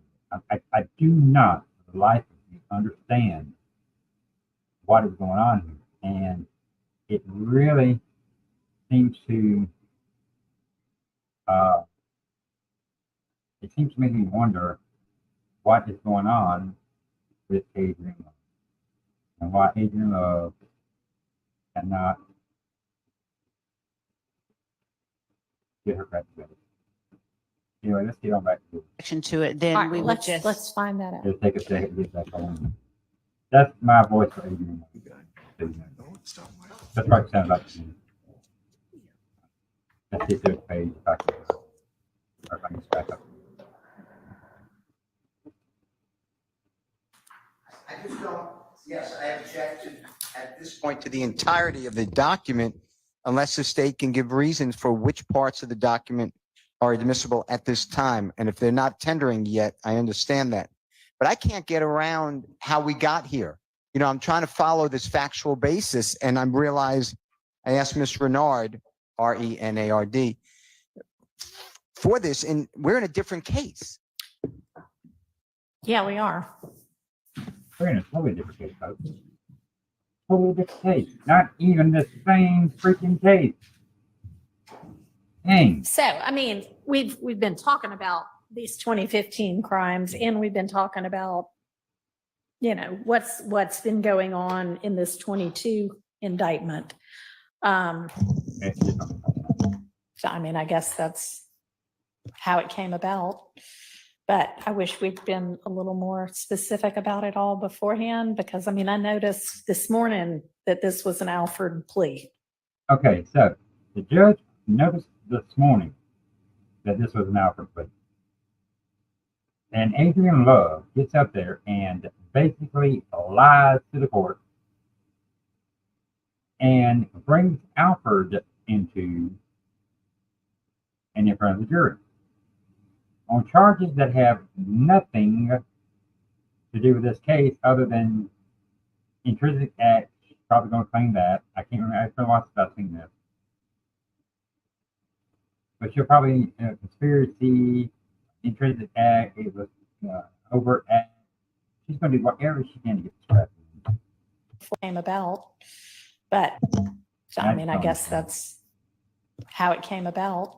I do not, for the life of me, understand what is going on here. And it really seems to make me wonder what is going on with Adrian Love and why Adrian Love cannot get her back together. Anyway, let's get on back to it. To it, All then right, we would just. let's find that out. Just take a second to get back on. That's my voice for Adrian Love. That's what it sounds like to me. Let's get to the page if I can. Or if I can back up. I just don't, yes, I object at this point to the entirety of the document unless the state can give reasons for which parts of the document are admissible at this time. And if they're not tendering yet, I understand that. But I can't get around how we got here. You know, I'm trying to follow this factual basis and I realize I asked Ms. Renard, R-E-N-A-R-D, for this, and we're in a different case. Yeah, we are. We're in a totally different case, folks. Totally different case. Not even the same freaking case. Dang. So, I mean, we've been talking about these 2015 crimes and we've been talking about, you know, what's been going on in this 22 indictment. So, I mean, I guess that's how it came about. But I wish we'd been a little more specific about it all beforehand, because I mean, I noticed this morning that this was an Alford plea. Okay, so the judge noticed this morning that this was an Alford plea. And Adrian Love gets up there and basically lies to the court and brings Alford into and in front of the jury on charges that have nothing to do with this case other than intrinsic act. She's probably going to claim that. I can't remember. It's been a while since I've seen this. But she'll probably conspiracy, intrinsic act, it was overt act. She's going to do whatever she can to get this crap. Came about, but so, I mean, I guess that's how it came about.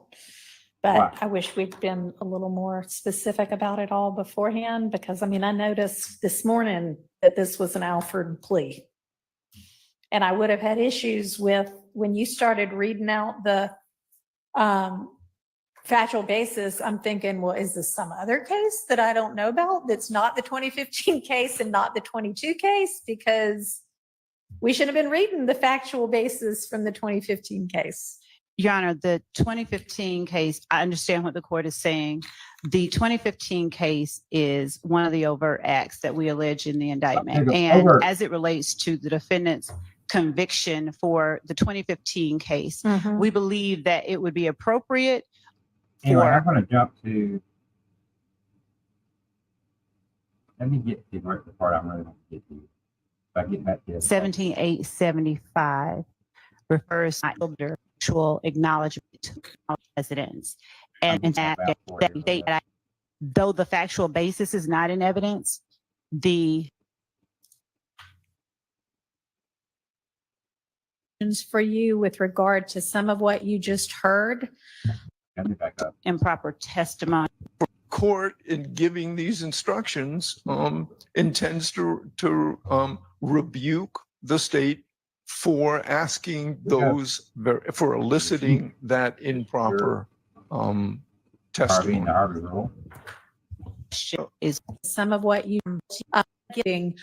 But Wow. I wish we'd been a little more specific about it all beforehand, because I mean, I noticed this morning that this was an Alford plea. And I would have had issues with when you started reading out the factual basis. I'm thinking, well, is this some other case that I don't know about that's not the 2015 case and not the 22 case? Because we should have been reading the factual basis from the 2015 case. Your Honor, the 2015 case, I understand what the court is saying. The 2015 case is one of the overt acts that we allege in the indictment. Okay, And overt. as it relates to the defendant's conviction for the 2015 case, we believe that it would be appropriate Anyway, for, I'm going to jump to. Let me get to the part I'm really going to get to. If I get back to 17875 refers to actual acknowledgement of residence. And that state that though the factual basis is not in evidence, the For you with regard to some of what you just heard. Let me back up. improper testimony. Court in giving these instructions intends to rebuke the state for asking those, for eliciting that improper Harvey and testimony. the Harvey rule. Is Some of what you getting.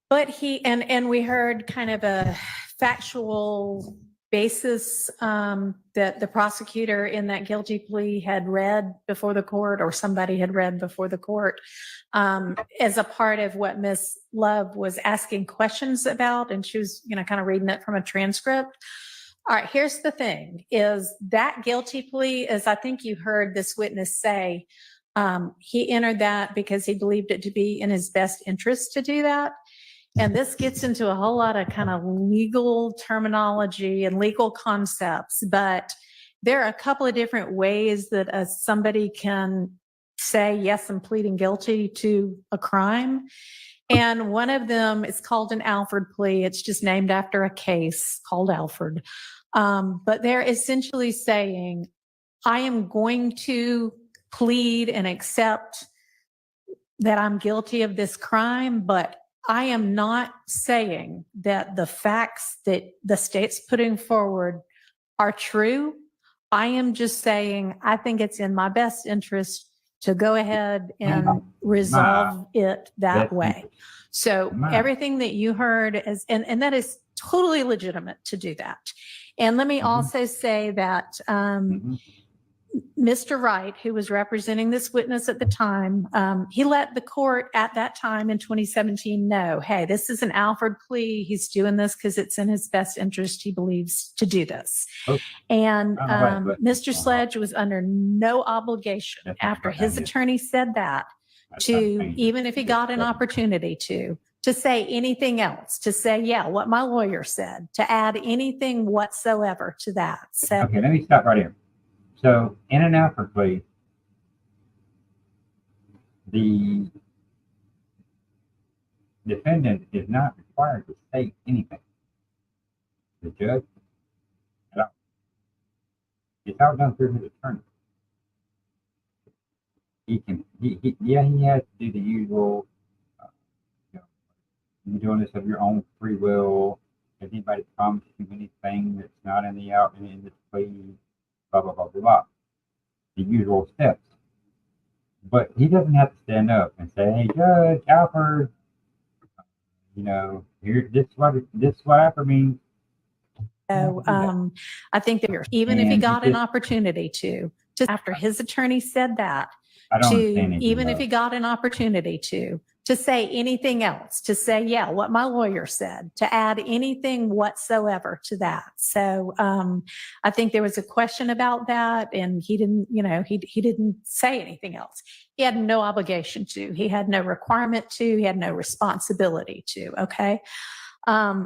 But and we heard kind of a factual basis that the prosecutor in that guilty plea had read before the court, or somebody had read before the court, as a part of what Ms. Love was asking questions about, and she was, kind of reading it from a transcript. All right, here's the thing, is that guilty plea, as I think you heard this witness say, he entered that because he believed it to be in his best interest to do that. And this gets into a whole lot of kind of legal terminology and legal concepts, but there are a couple of different ways that somebody can say, yes, I'm pleading guilty to a crime. And one of them is called an Alford plea. It's just named after a case called Alford. But they're essentially saying, I am going to plead and accept that I'm guilty of this crime, but I am not saying that the facts that the state's putting forward are true. I am just saying, I think it's in my best interest to go ahead and resolve it that way. So everything that you heard is, and that is totally legitimate to do that. And let me also say that Mr. Wright, who was representing this witness at the time, he let the court at that time in 2017 know, hey, this is an Alford plea. He's doing this because it's in his best interest, he believes, to do this. Okay. And Mr. Sledge was under no obligation after his attorney said that to, even if he got an opportunity to say anything else, to say, yeah, what my lawyer said, to add anything whatsoever to that. So, Okay, let me stop right here. So in an Alford plea, the defendant is not required to say anything. The judge, at all. It's all done through his attorney. He has to do the usual, you're doing this of your own free will. Has anybody promised you anything that's not in the plea? Blah, blah, blah, blah, blah. The usual steps. But he doesn't have to stand up and say, hey, Judge Alford, here, this is what Alford means. So I think that even if he got an opportunity to after his attorney said that, I don't understand anything even if about he got an opportunity to say anything else, to say, yeah, what my lawyer said, to add anything whatsoever to that. So I think there was a question about that, and he didn't, he didn't say anything else. He had no obligation to, he had no requirement to, he had no responsibility to, okay?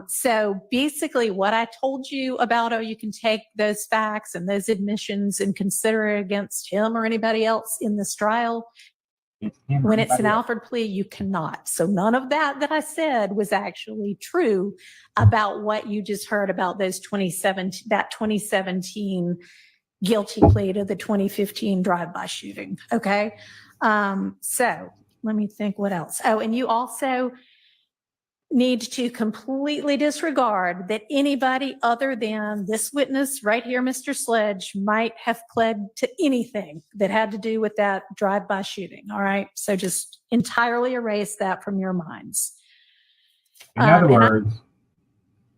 So basically what I told you about, you can take those facts and those admissions and consider it against him or anybody else in this trial. When it's an Alford plea, you cannot. So none of that I said was actually true about what you just heard about those 2017 guilty plea to the 2015 drive-by shooting. Okay. So let me think what else. Oh, and you also need to completely disregard that anybody other than this witness right here, Mr. Sledge, might have pled to anything that had to do with that drive-by shooting. All right. So just entirely erase that from your minds. In other words,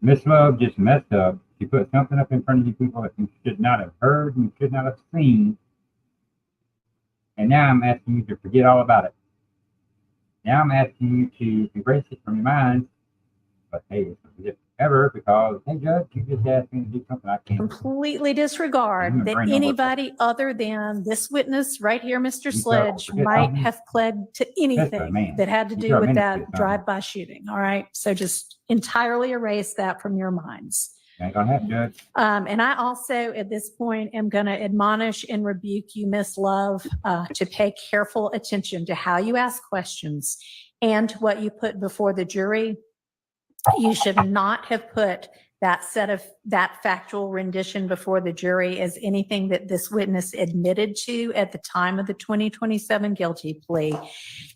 Miss Love just messed up. She put something up in front of you people that you should not have heard and should not have seen. And now I'm asking you to forget all about it. Now I'm asking you to erase it from your mind, but hey, it's not forget ever, because hey, Judge, you just asked me to do something I can't. Completely disregard that anybody other than this witness right here, Mr. Sledge, might have pled to anything that had to do with that drive-by shooting. All right, so just entirely erase that from your minds. Ain't gonna happen, Judge. And I also, at this point, am going to admonish and rebuke you, Miss Love, to pay careful attention to how you ask questions and to what you put before the jury. You should not have put that factual rendition before the jury as anything that this witness admitted to at the time of the 2027 guilty plea.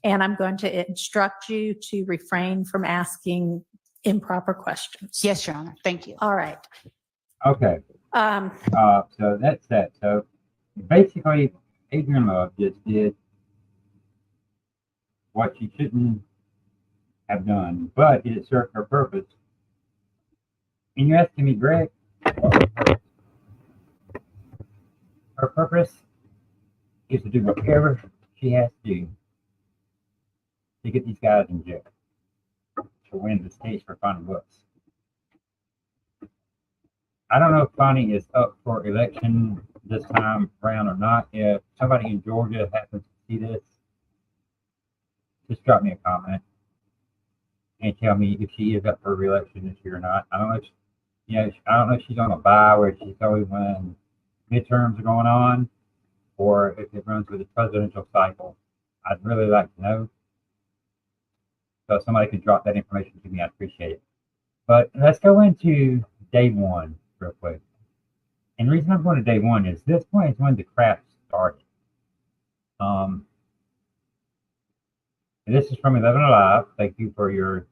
And I'm going to instruct you to refrain from asking improper questions. Yes, Your Honor. Thank you. All right. Okay. So that's that. So basically, Adrienne Love just did what she shouldn't have done, but it served her purpose. And you're asking me, Greg, Her purpose is to do whatever she has to do to get these guys in jail, to win this case for Fonnie Brooks. I don't know if Fonnie is up for election this time around or not. If somebody in Georgia happens to see this, just drop me a comment and tell me if she is up for re-election this year or not. I don't know if, I don't know if she's on a bye where she's always when midterms are going on, or if it runs with the presidential cycle. I'd really like to know. So if somebody could drop that information to me, I'd appreciate it. But let's go into day one real quick. And the reason I'm going to day one is this point is when the crap started. And this is from 11 Alive. Thank you for your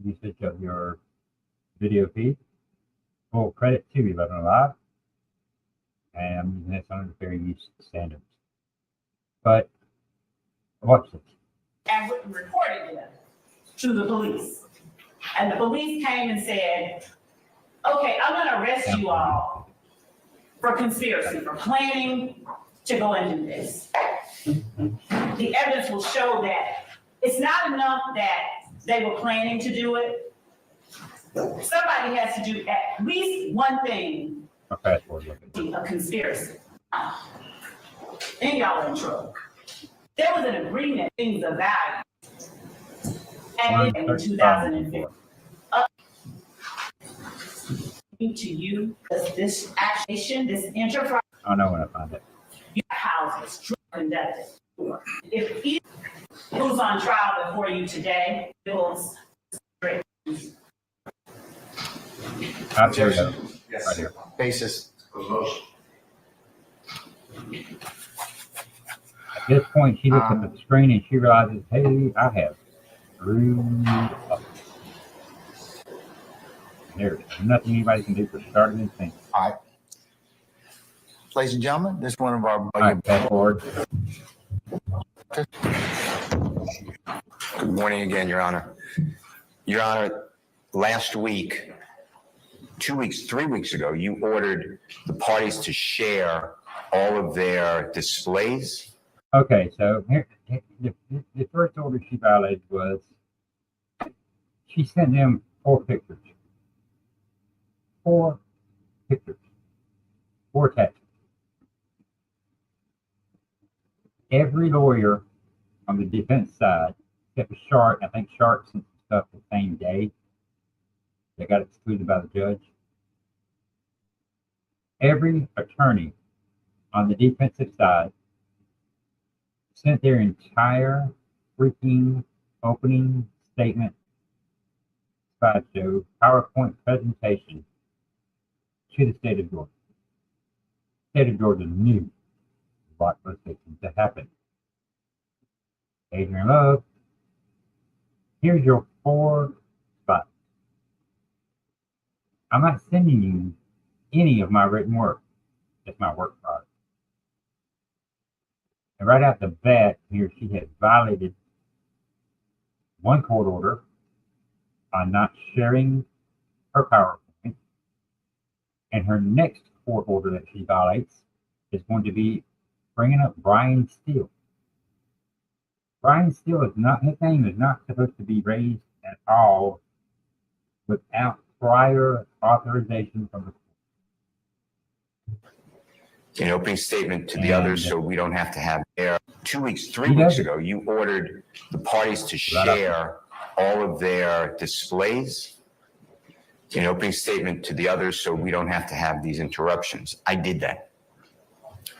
usage of your video feed. Full credit to 11 Alive. And I'm using this under fair use standards. But watch this. And reported them to the police. And the police came and said, okay, I'm gonna arrest you all for conspiracy, for planning to go and do this. The evidence will show that it's not enough that they were planning to do it. Somebody has to do at least one thing, Okay, a conspiracy. And y'all are in trouble. There was an agreement, things of value. And in 2004. To you, this action, this enterprise. I know when I find it. Houses conducted. If he who's on trial before you today, bills. Here we go. Yes. Right here. Basis of motion. At this point, she looks at the screen and she realizes, hey, I have screwed up. There's nothing anybody can do for starting anything. All right. Ladies and gentlemen, this is one of our. All right, fast forward. Good morning again, Your Honor. Your Honor, last week, 2 weeks, 3 weeks ago, you ordered the parties to share all of their displays. Okay, so here, the first order she violated was she sent them 4 pictures. 4 pictures. 4 attachments. Every lawyer on the defense side, except for Sharp, I think Sharp sent stuff the same day. They got excluded by the judge. Every attorney on the defensive side sent their entire freaking opening statement, slideshow, PowerPoint presentation to the state of Georgia. The state of Georgia knew what was fixing to happen. Adrian Love, here's your 4 spots. I'm not sending you any of my written work. It's my work product. And right out the bat, here she has violated one court order on not sharing her PowerPoint. And her next court order that she violates is going to be bringing up Brian Steele. Brian Steele is not, his name is not supposed to be raised at all without prior authorization from the court. An opening statement to the others so we don't have to have their 2 weeks, 3 weeks ago, you ordered the parties to share all of their displays. An opening statement to the others so we don't have to have these interruptions. I did that.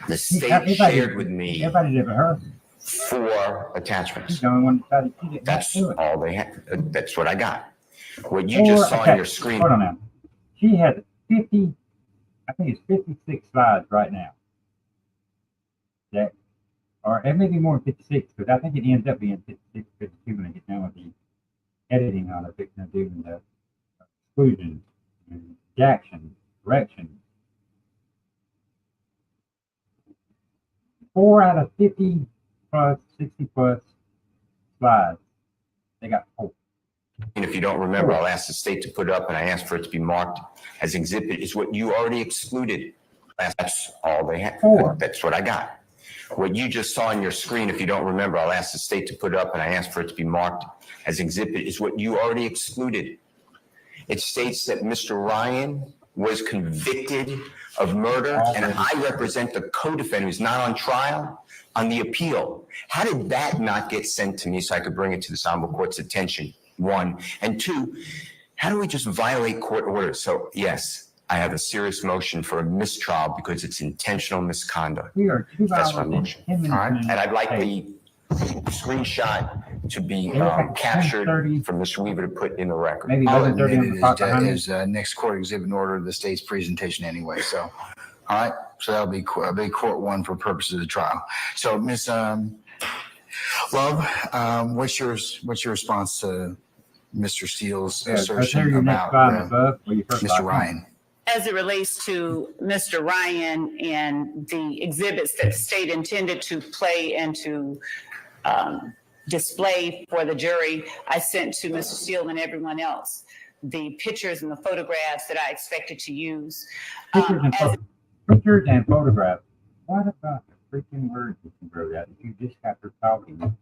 The state shared with me Everybody did it with her. 4 attachments. She's the only one that she did not That's do it. all they had. That's what I got. What you just saw on your screen. Hold on now. She has 50, I think it's 56 slides right now. That, or it may be more than 56, because I think it ends up being 56, 52 when I get done with the editing on it, fixing to do the exclusion, redaction, correction. 4 out of 50 plus, 60 plus slides, they got 4. And if you don't remember, I'll ask the state to put it up, and I asked for it to be marked as exhibit, is what you already excluded. That's all they had. That's what I got. What you just saw on your screen, if you don't remember, I'll ask the state to put it up, and I asked for it to be marked as exhibit, is what you already excluded. It states that Mr. Ryan was convicted of murder, and I represent the co-defendant who's not on trial on the appeal. How did that not get sent to me so I could bring it to this honorable court's attention? One. And two, how do we just violate court orders? So yes, I have a serious motion for a mistrial because it's intentional misconduct. We are 2 That's hours my and motion. 10 All minutes. right, and I'd like Hey, the screenshot to be It was like captured 10:30. from Mr. Weaver to put in the record. Maybe I'll 11:30 on admit the it clock behind me. is next court exhibit in order of the state's presentation anyway, so. All right, so that'll be court one for purposes of the trial. So Ms. Love, what's your response to Mr. Steele's Yeah, let's hear assertion your next about slide above where you first Mr. slide. Ryan? As it relates to Mr. Ryan and the exhibits that the state intended to play and to display for the jury, I sent to Mr. Steele and everyone else the pictures and the photographs that I expected to use. Pictures and photographs. What about the freaking words you can grow that? You just got to talking.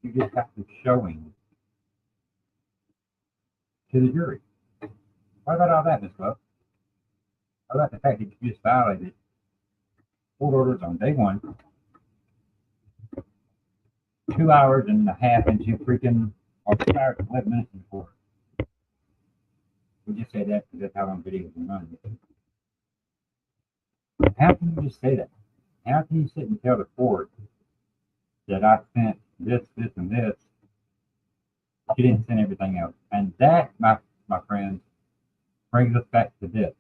You just got to showing to the jury. What about all that, Ms. Love? What about the fact that you just violated court orders on day one? 2 hours and a half into freaking, or 2 hours and 11 minutes before. We just say that because that's how long videos are running. How can you just say that? How can you sit and tell the court that I sent this, this, and this? You didn't send everything else. And that, my friends, brings us back to this.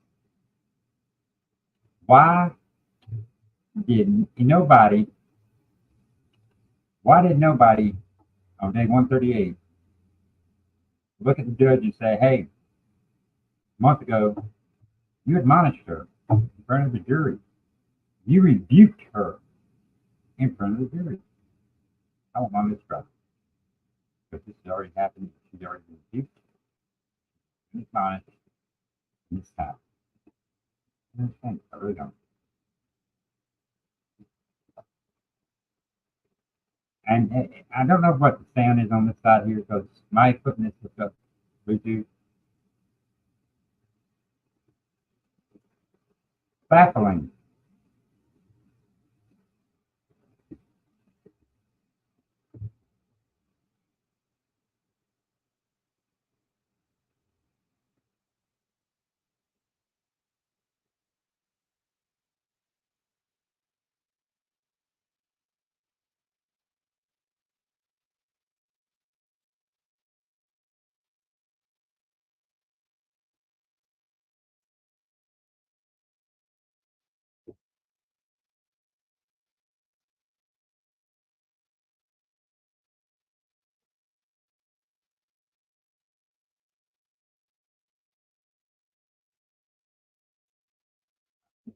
Why did nobody on day 138 look at the judge and say, hey, a month ago, you admonished her in front of the jury. You rebuked her in front of the jury. I want my mistrial. But this has already happened. She's already rebuked. And admonished this time. I understand. I really don't. And I don't know what the sound is on this side here because my equipment is hooked up Bluetooth. Baffling.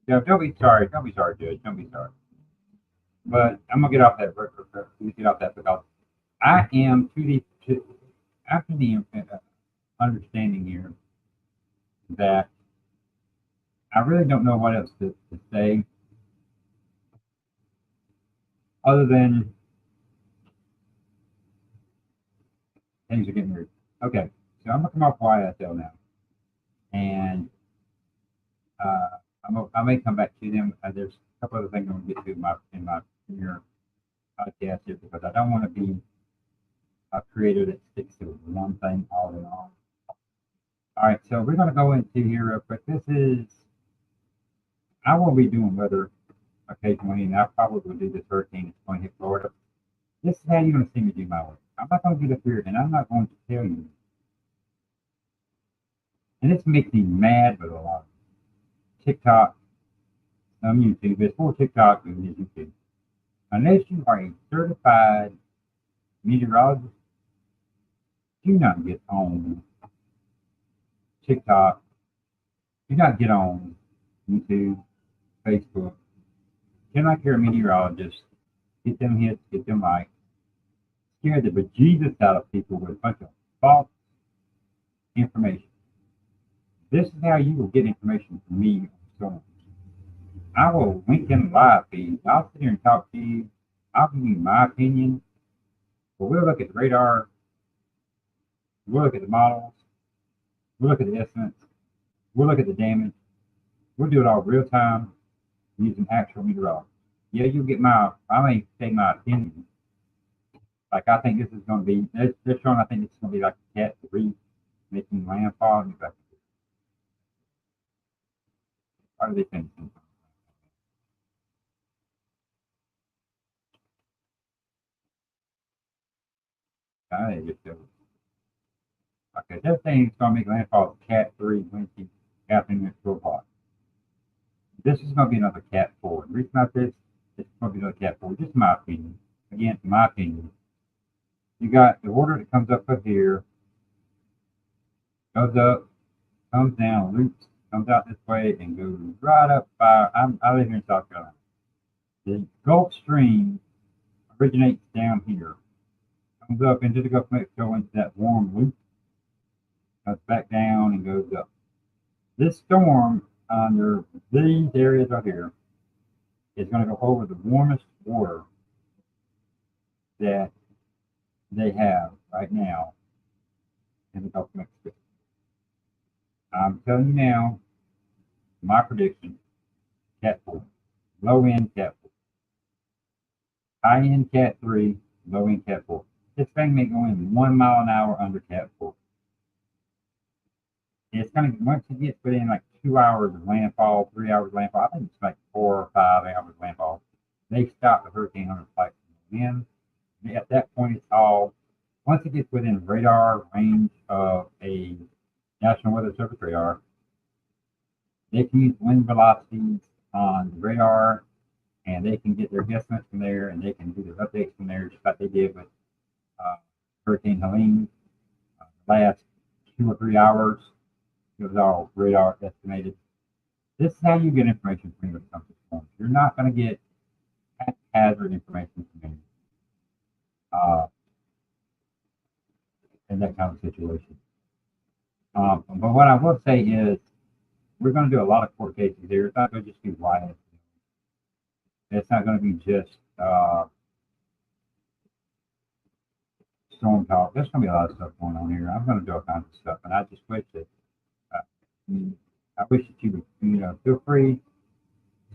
No, don't be sorry. Don't be sorry, Judge. Don't be sorry. But I'm gonna get off that. Get off that because I am after the understanding here that I really don't know what else to say other than things are getting weird. Okay, so I'm gonna come off YSL now, and I may come back to them. There's a couple other things I'm going to get to in your podcast here because I don't want to be a creator that sticks to one thing all in all. All right, so we're going to go into here real quick. I will be doing weather occasionally, and I probably will do this hurricane that's going to hit Florida. This is how you're going to see me do my work. I'm not going to get up here, and I'm not going to tell you. And this makes me mad with a lot of TikTok, some YouTube. It's more TikTok than it is YouTube. Unless you are a certified meteorologist, do not get on TikTok. Do not get on YouTube, Facebook. You're like you're a meteorologist. Get them hits, get them likes. Scare the bejesus out of people with a bunch of false information. This is how you will get information from me. So I will link in the live feed. I'll sit here and talk to you. I'll give you my opinion. But we'll look at the radar. We'll look at the models. We'll look at the estimates. We'll look at the damage. We'll do it all real time using actual meteorology. Yeah, you'll get I may say my opinion. Like, I think this is going to be, they're showing, I think it's going to be like a Cat 3 making landfall. What do they think? Okay, this thing is going to make landfall Cat 3 Wednesday afternoon at 2 o'clock. This is going to be another Cat 4. The reason about this, it's going to be another Cat 4, just my opinion. Again, in my opinion. You got the order that comes up here, goes up, comes down, loops, comes out this way, and goes right up by, I live here in South Carolina. The Gulf Stream originates down here, comes up into the Gulf of Mexico into that warm loop, comes back down and goes up. This storm under these areas right here is going to go over the warmest water that they have right now in the Gulf of Mexico. I'm telling you now, my prediction, Cat 4, low end Cat 4, high end Cat 3, low end Cat 4. This thing may go in 1 mile an hour under Cat 4. It's going to, once it gets within like 2 hours of landfall, 3 hours of landfall, I think it's like 4 or 5 hours of landfall, they stop the hurricane under flight from the wind. At that point, it's all, once it gets within radar range of a National Weather Service radar, they can use wind velocities on the radar, and they can get their guesstimates from there, and they can do their updates from there, just like they did with Hurricane Helene. Last 2 or 3 hours, it was all radar estimated. This is how you get information from me when it comes to storms. You're not going to get haphazard information from me. In that kind of situation. But what I will say is, we're going to do a lot of court cases here. It's not going to just be riots. It's not going to be just storm talk. There's going to be a lot of stuff going on here. I'm going to do all kinds of stuff, and I just wish that I wish that you would, feel free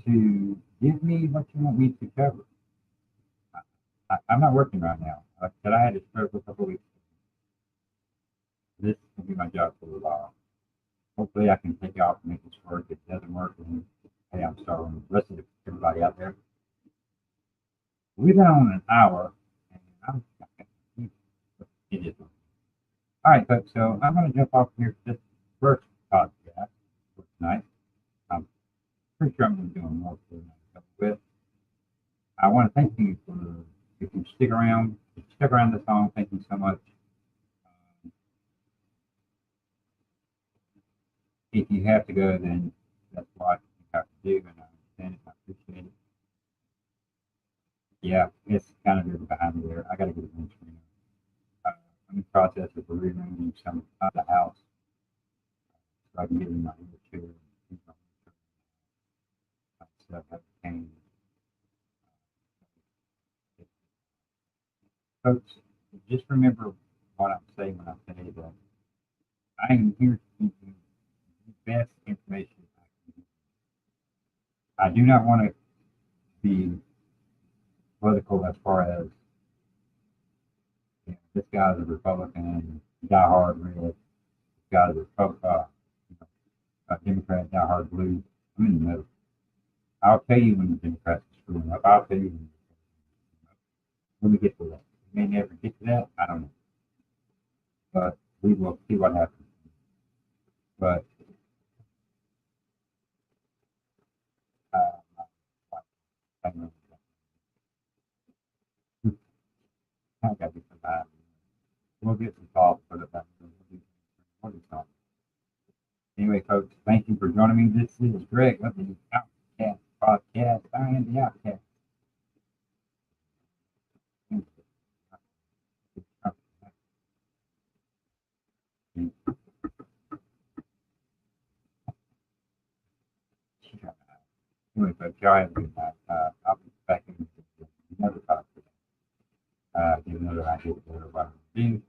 to give me what you want me to cover. I'm not working right now. Like I said, I had a stroke a couple of weeks ago. This will be my job for a while. Hopefully I can take off and make this work. If it doesn't work, then hey, I'm sorry. The rest of everybody out there. We've been on an hour, and it is. All right, folks. So I'm going to jump off here for this first podcast for tonight. I'm pretty sure I'm going to be doing more for tonight. With I want to thank you for, if you stick around this long, thank you so much. If you have to go, then that's what you have to do, and I understand it. I appreciate it. Yeah, it's kind of good behind me there. I got to get it in screen. I'm in the process of removing some of the house so I can get in my chair. Stuff that came. Folks, just remember what I'm saying when I say that I am here to give you the best information I can give. I do not want to be political as far as this guy's a Republican, diehard red, this guy's a Democrat, diehard blue. I'm in the middle. I'll tell you when the Democrats are screwing up. I'll tell you when we get to that. We may never get to that. I don't know. But we will see what happens. But I got to be some. We'll get some thoughts for the Anyway, folks, thank you for joining me. This is Greg of the Outcast Podcast. I am the Outcast. Anyway, but y'all have a good night. I'll be back in another talk today. Give another idea of what I'm doing.